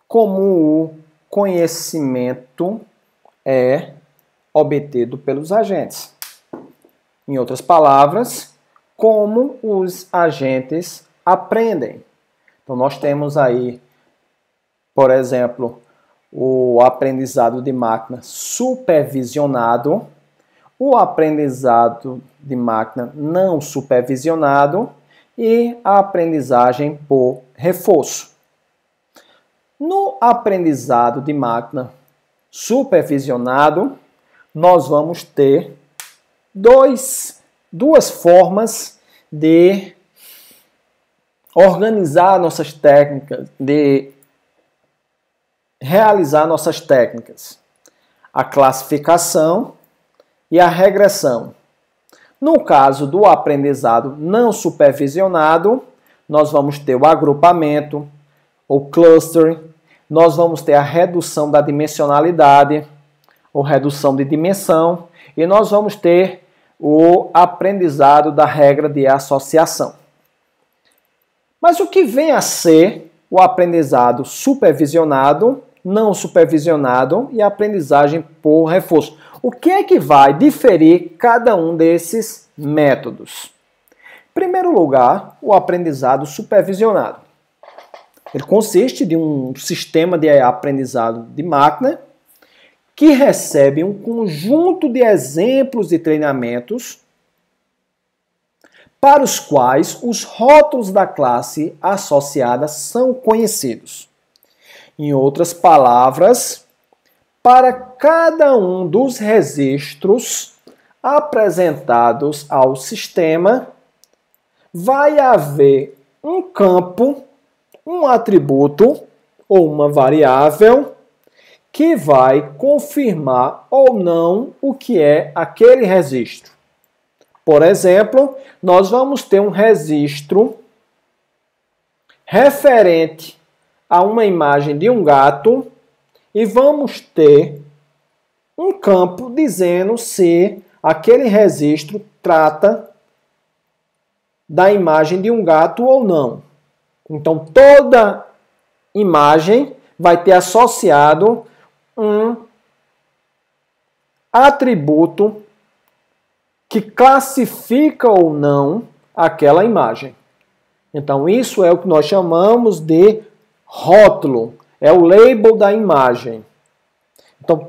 como o conhecimento é obtido pelos agentes. Em outras palavras, como os agentes aprendem. Então nós temos aí, por exemplo, o aprendizado de máquina supervisionado, o aprendizado de máquina não supervisionado e a aprendizagem por reforço. No aprendizado de máquina supervisionado, nós vamos ter duas formas de organizar nossas técnicas, de realizar nossas técnicas: a classificação e a regressão. No caso do aprendizado não supervisionado, nós vamos ter o agrupamento, o clustering, nós vamos ter a redução da dimensionalidade, ou redução de dimensão, e nós vamos ter o aprendizado da regra de associação. Mas o que vem a ser o aprendizado supervisionado, não supervisionado e a aprendizagem por reforço? O que é que vai diferir cada um desses métodos? Em primeiro lugar, o aprendizado supervisionado. Ele consiste de um sistema de aprendizado de máquina que recebe um conjunto de exemplos de treinamentos para os quais os rótulos da classe associada são conhecidos. Em outras palavras, para cada um dos registros apresentados ao sistema, vai haver um campo, um atributo ou uma variável que vai confirmar ou não o que é aquele registro. Por exemplo, nós vamos ter um registro referente a uma imagem de um gato e vamos ter um campo dizendo se aquele registro trata da imagem de um gato ou não. Então, toda imagem vai ter associado um atributo que classifica ou não aquela imagem. Então, isso é o que nós chamamos de rótulo. É o label da imagem. Então,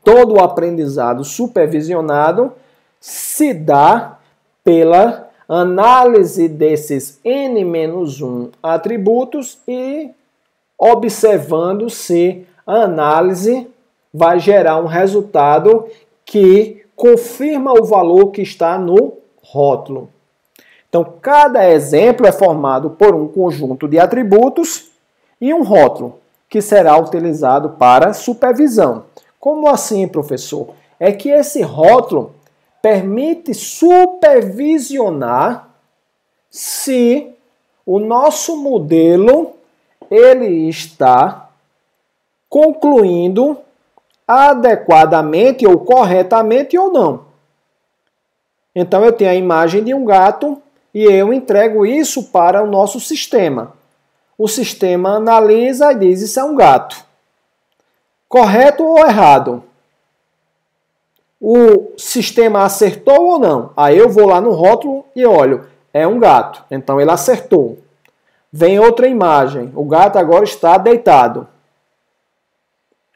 todo o aprendizado supervisionado se dá pela análise desses N-1 atributos e observando se a análise vai gerar um resultado que confirma o valor que está no rótulo. Então, cada exemplo é formado por um conjunto de atributos e um rótulo, que será utilizado para supervisão. Como assim, professor? É que esse rótulo permite supervisionar se o nosso modelo ele está concluindo adequadamente ou corretamente ou não. Então eu tenho a imagem de um gato e eu entrego isso para o nosso sistema. O sistema analisa e diz: isso é um gato. Correto ou errado? O sistema acertou ou não? Aí eu vou lá no rótulo e olho, é um gato. Então ele acertou. Vem outra imagem, o gato agora está deitado.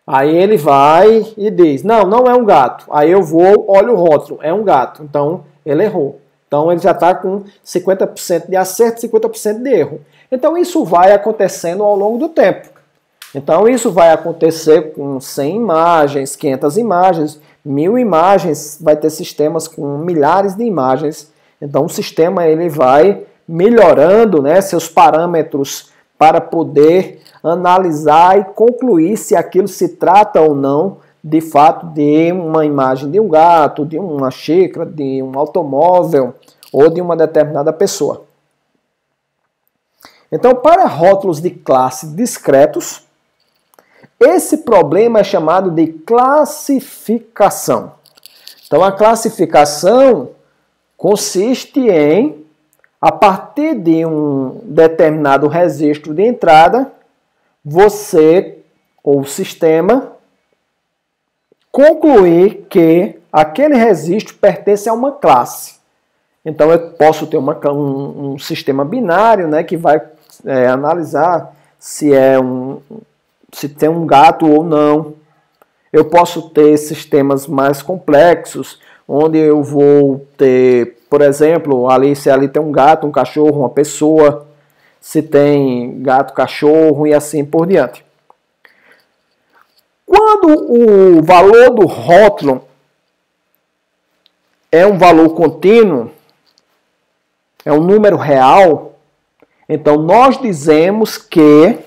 Aí ele vai e diz, não é um gato. Aí eu vou, olho o rótulo, é um gato. Então ele errou. Então ele já está com 50% de acerto e 50% de erro. Então isso vai acontecendo ao longo do tempo. Então isso vai acontecer com 100 imagens, 500 imagens, 1000 imagens, vai ter sistemas com milhares de imagens. Então o sistema ele vai melhorando, né, seus parâmetros para poder analisar e concluir se aquilo se trata ou não de fato de uma imagem de um gato, de uma xícara, de um automóvel ou de uma determinada pessoa. Então, para rótulos de classe discretos, esse problema é chamado de classificação. Então, a classificação consiste em, a partir de um determinado registro de entrada, você, ou o sistema, concluir que aquele registro pertence a uma classe. Então, eu posso ter um sistema binário, né, que vai analisar se tem um gato ou não. Eu posso ter sistemas mais complexos, onde eu vou ter, por exemplo, se ali tem um gato, um cachorro, uma pessoa, se tem gato, cachorro e assim por diante. Quando o valor do rótulo é um valor contínuo, é um número real, então nós dizemos que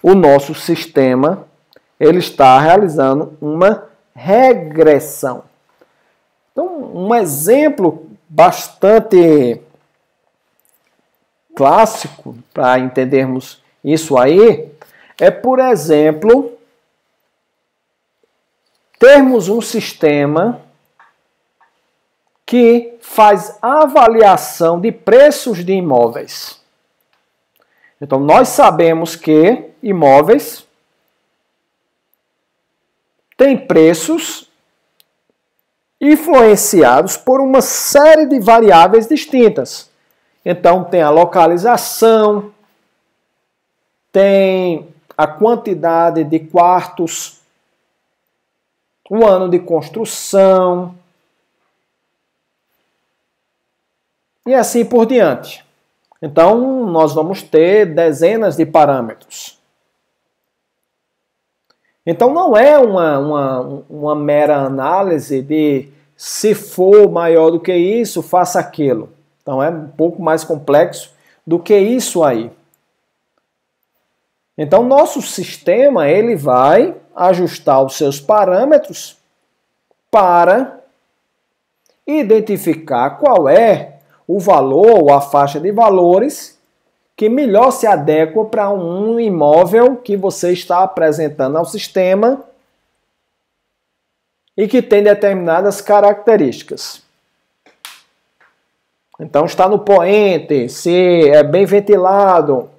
o nosso sistema ele está realizando uma regressão. Então, um exemplo bastante clássico para entendermos isso aí é, por exemplo, termos um sistema que faz avaliação de preços de imóveis. Então, nós sabemos que imóveis têm preços influenciados por uma série de variáveis distintas. Então, tem a localização, tem a quantidade de quartos, o ano de construção e assim por diante. Então, nós vamos ter dezenas de parâmetros. Então, não é uma mera análise de se for maior do que isso, faça aquilo. Então, é um pouco mais complexo do que isso aí. Então, nosso sistema ele vai ajustar os seus parâmetros para identificar qual é o valor ou a faixa de valores que melhor se adequa para um imóvel que você está apresentando ao sistema e que tem determinadas características. Então está no poente, se é bem ventilado,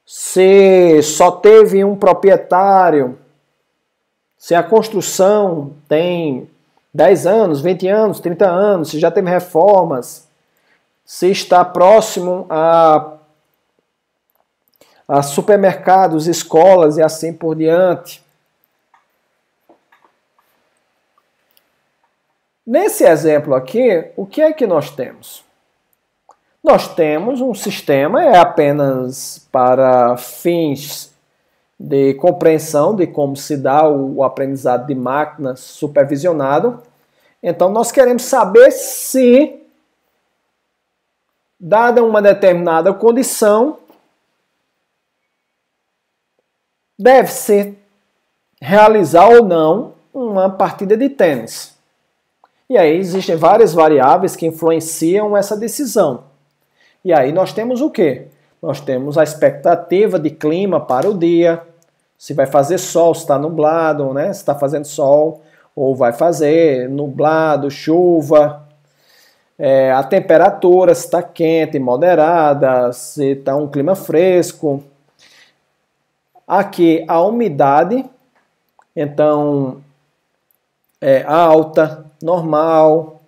se só teve um proprietário, se a construção tem 10 anos, 20 anos, 30 anos, se já teve reformas, se está próximo a supermercados, escolas e assim por diante. Nesse exemplo aqui, o que é que nós temos? Nós temos um sistema, é apenas para fins de compreensão de como se dá o aprendizado de máquina supervisionado. Então, nós queremos saber se, dada uma determinada condição, deve-se realizar ou não uma partida de tênis. E aí existem várias variáveis que influenciam essa decisão. E aí nós temos o quê? Nós temos a expectativa de clima para o dia, se vai fazer sol, se está nublado, né? Se está fazendo sol, ou vai fazer nublado, chuva, a temperatura, se está quente, moderada, se está um clima fresco. Aqui a umidade, então é alta, normal,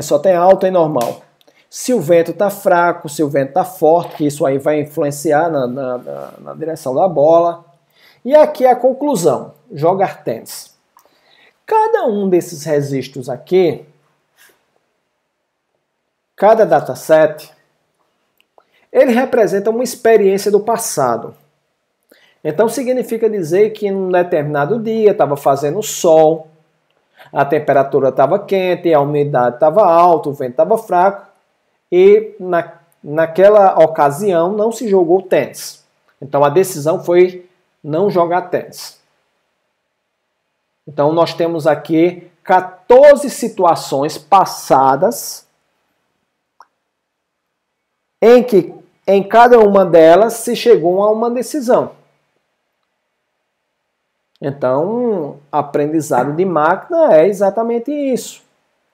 só tem alta e normal. Se o vento está fraco, se o vento está forte, isso aí vai influenciar na direção da bola. E aqui a conclusão, jogar tênis. Cada um desses registros aqui, cada dataset, ele representa uma experiência do passado. Então significa dizer que em um determinado dia estava fazendo sol, a temperatura estava quente, a umidade estava alta, o vento estava fraco e naquela ocasião não se jogou tênis. Então a decisão foi não jogar tênis. Então nós temos aqui 14 situações passadas em que em cada uma delas se chegou a uma decisão. Então, aprendizado de máquina é exatamente isso.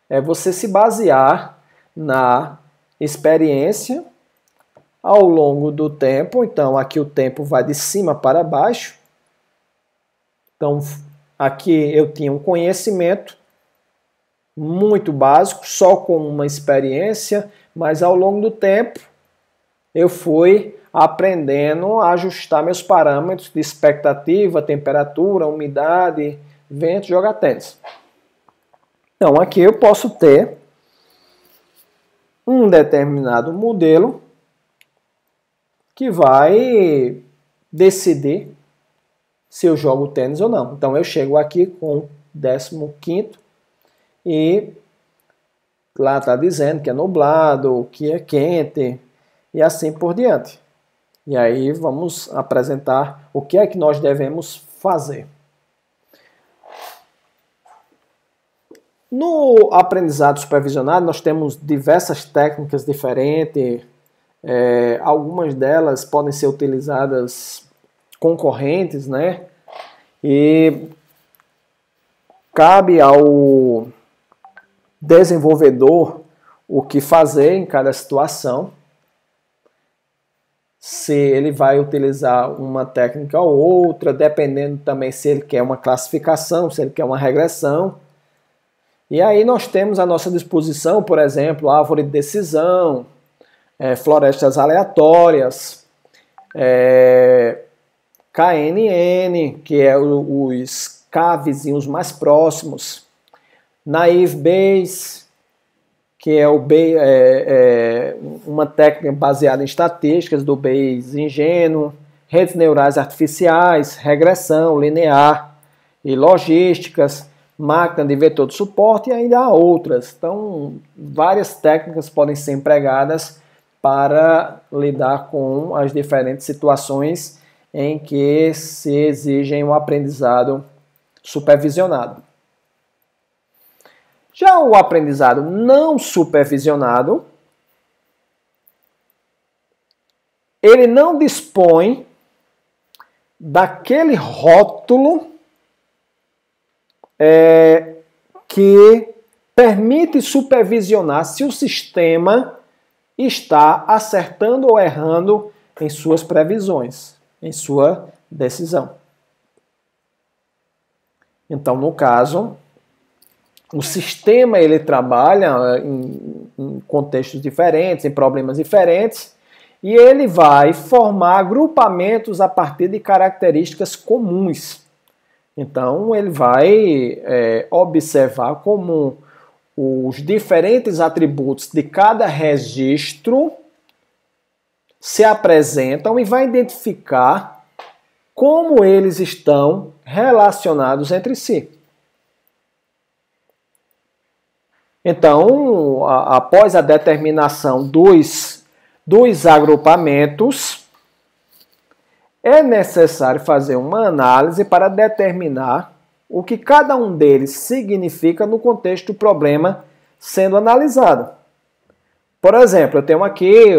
É você se basear na experiência ao longo do tempo. Então, aqui o tempo vai de cima para baixo. Então, aqui eu tinha um conhecimento muito básico, só com uma experiência, mas ao longo do tempo eu fui aprendendo a ajustar meus parâmetros de expectativa, temperatura, umidade, vento, jogar tênis. Então, aqui eu posso ter um determinado modelo que vai decidir se eu jogo tênis ou não. Então, eu chego aqui com o 15º e lá está dizendo que é nublado, que é quente e assim por diante. E aí vamos apresentar o que é que nós devemos fazer. No aprendizado supervisionado, nós temos diversas técnicas diferentes, Algumas delas podem ser utilizadas concorrentes, né? E cabe ao desenvolvedor o que fazer em cada situação. Se ele vai utilizar uma técnica ou outra, dependendo também se ele quer uma classificação, se ele quer uma regressão. E aí nós temos à nossa disposição, por exemplo, árvore de decisão, florestas aleatórias, KNN, que é os K vizinhos mais próximos, Naive Bayes, que é uma técnica baseada em estatísticas do Bayes ingênuo, redes neurais artificiais, regressão linear e logísticas, máquina de vetor de suporte e ainda há outras. Então, várias técnicas podem ser empregadas para lidar com as diferentes situações em que se exigem um aprendizado supervisionado. Já o aprendizado não supervisionado, ele não dispõe daquele rótulo que permite supervisionar se o sistema está acertando ou errando em suas previsões, em sua decisão. Então, no caso, o sistema ele trabalha em contextos diferentes, em problemas diferentes, e ele vai formar agrupamentos a partir de características comuns. Então, ele vai observar como os diferentes atributos de cada registro se apresentam e vai identificar como eles estão relacionados entre si. Então, após a determinação dos agrupamentos, é necessário fazer uma análise para determinar o que cada um deles significa no contexto do problema sendo analisado. Por exemplo, eu tenho aqui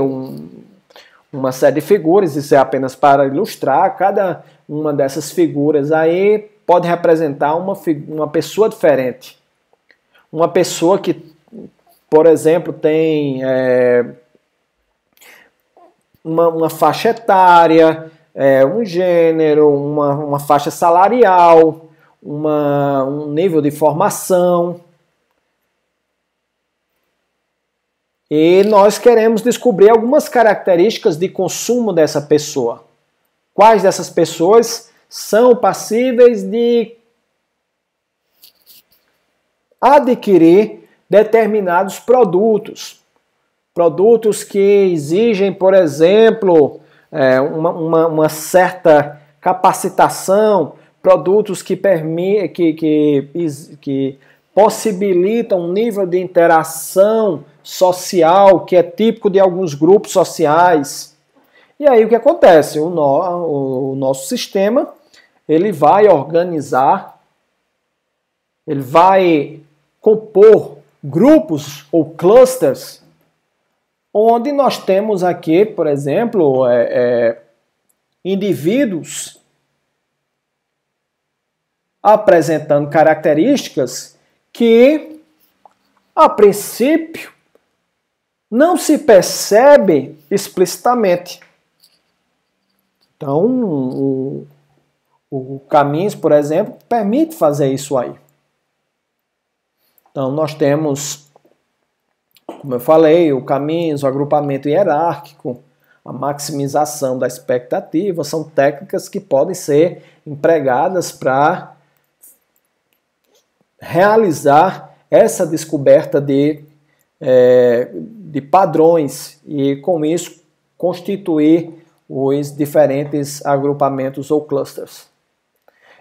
uma série de figuras, isso é apenas para ilustrar. Cada uma dessas figuras aí pode representar uma pessoa diferente. Uma pessoa que, por exemplo, tem uma faixa etária, um gênero, uma faixa salarial, um nível de formação. E nós queremos descobrir algumas características de consumo dessa pessoa. Quais dessas pessoas são passíveis de adquirir determinados produtos. Produtos que exigem, por exemplo, uma certa capacitação, produtos que possibilitam um nível de interação social que é típico de alguns grupos sociais. E aí o que acontece? O nosso sistema ele vai organizar, ele vai compor grupos ou clusters, onde nós temos aqui, por exemplo, indivíduos apresentando características que, a princípio, não se percebe explicitamente. Então, o Caminhos, por exemplo, permite fazer isso aí. Então, nós temos, como eu falei, o Caminhos, o agrupamento hierárquico, a maximização da expectativa, são técnicas que podem ser empregadas para realizar essa descoberta de padrões e, com isso, constituir os diferentes agrupamentos ou clusters.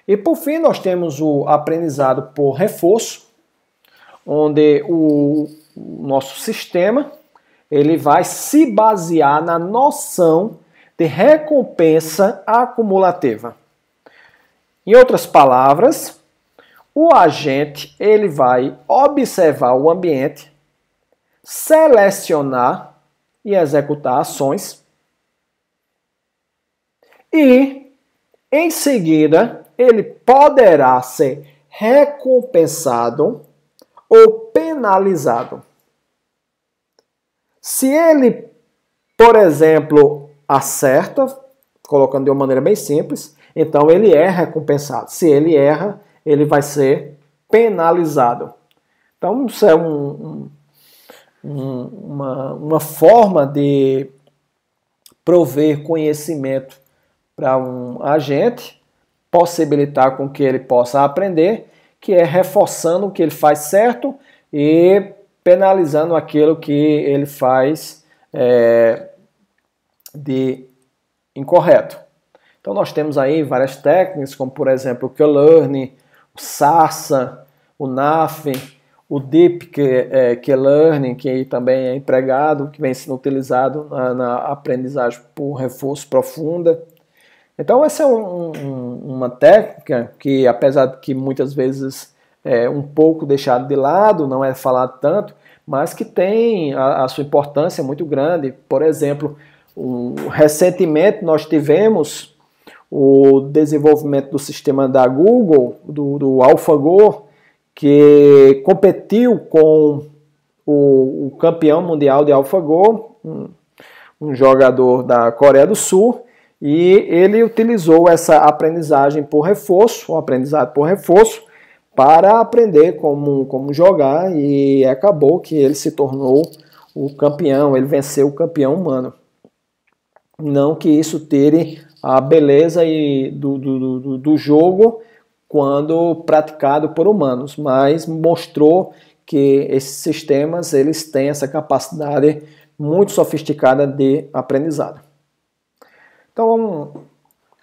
E, por fim, nós temos o aprendizado por reforço, onde o nosso sistema ele vai se basear na noção de recompensa acumulativa. Em outras palavras, o agente ele vai observar o ambiente, selecionar e executar ações. E, em seguida, ele poderá ser recompensado ou penalizado. Se ele, por exemplo, acerta, colocando de uma maneira bem simples, então ele é recompensado. Se ele erra, ele vai ser penalizado. Então, isso é uma forma de prover conhecimento para um agente, possibilitar com que ele possa aprender, que é reforçando o que ele faz certo e penalizando aquilo que ele faz de incorreto. Então nós temos aí várias técnicas, como por exemplo o Q-Learning, o SASA, o NAF, o Deep Q-Learning, que também é empregado, que vem sendo utilizado na aprendizagem por reforço profunda. Então essa é uma técnica que, apesar de que muitas vezes é um pouco deixado de lado, não é falado tanto, mas que tem a sua importância muito grande. Por exemplo, recentemente nós tivemos o desenvolvimento do sistema da Google, do AlphaGo, que competiu com o campeão mundial de AlphaGo, um jogador da Coreia do Sul, e ele utilizou essa aprendizagem por reforço, o aprendizado por reforço, para aprender como jogar, e acabou que ele se tornou o campeão, ele venceu o campeão humano. Não que isso tire a beleza do jogo quando praticado por humanos, mas mostrou que esses sistemas eles têm essa capacidade muito sofisticada de aprendizado. Então,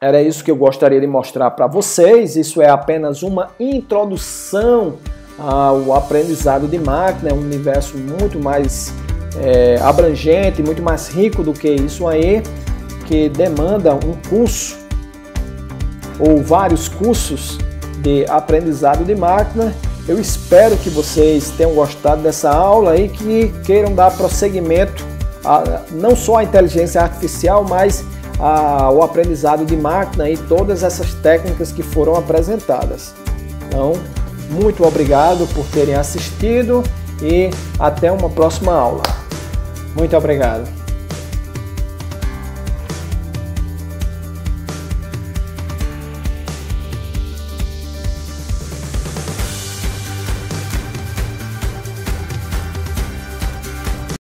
era isso que eu gostaria de mostrar para vocês. Isso é apenas uma introdução ao aprendizado de máquina, é um universo muito mais abrangente, muito mais rico do que isso aí, que demanda um curso ou vários cursos de aprendizado de máquina. Eu espero que vocês tenham gostado dessa aula e que queiram dar prosseguimento não só à inteligência artificial, mas ao aprendizado de máquina e todas essas técnicas que foram apresentadas. Então, muito obrigado por terem assistido e até uma próxima aula. Muito obrigado.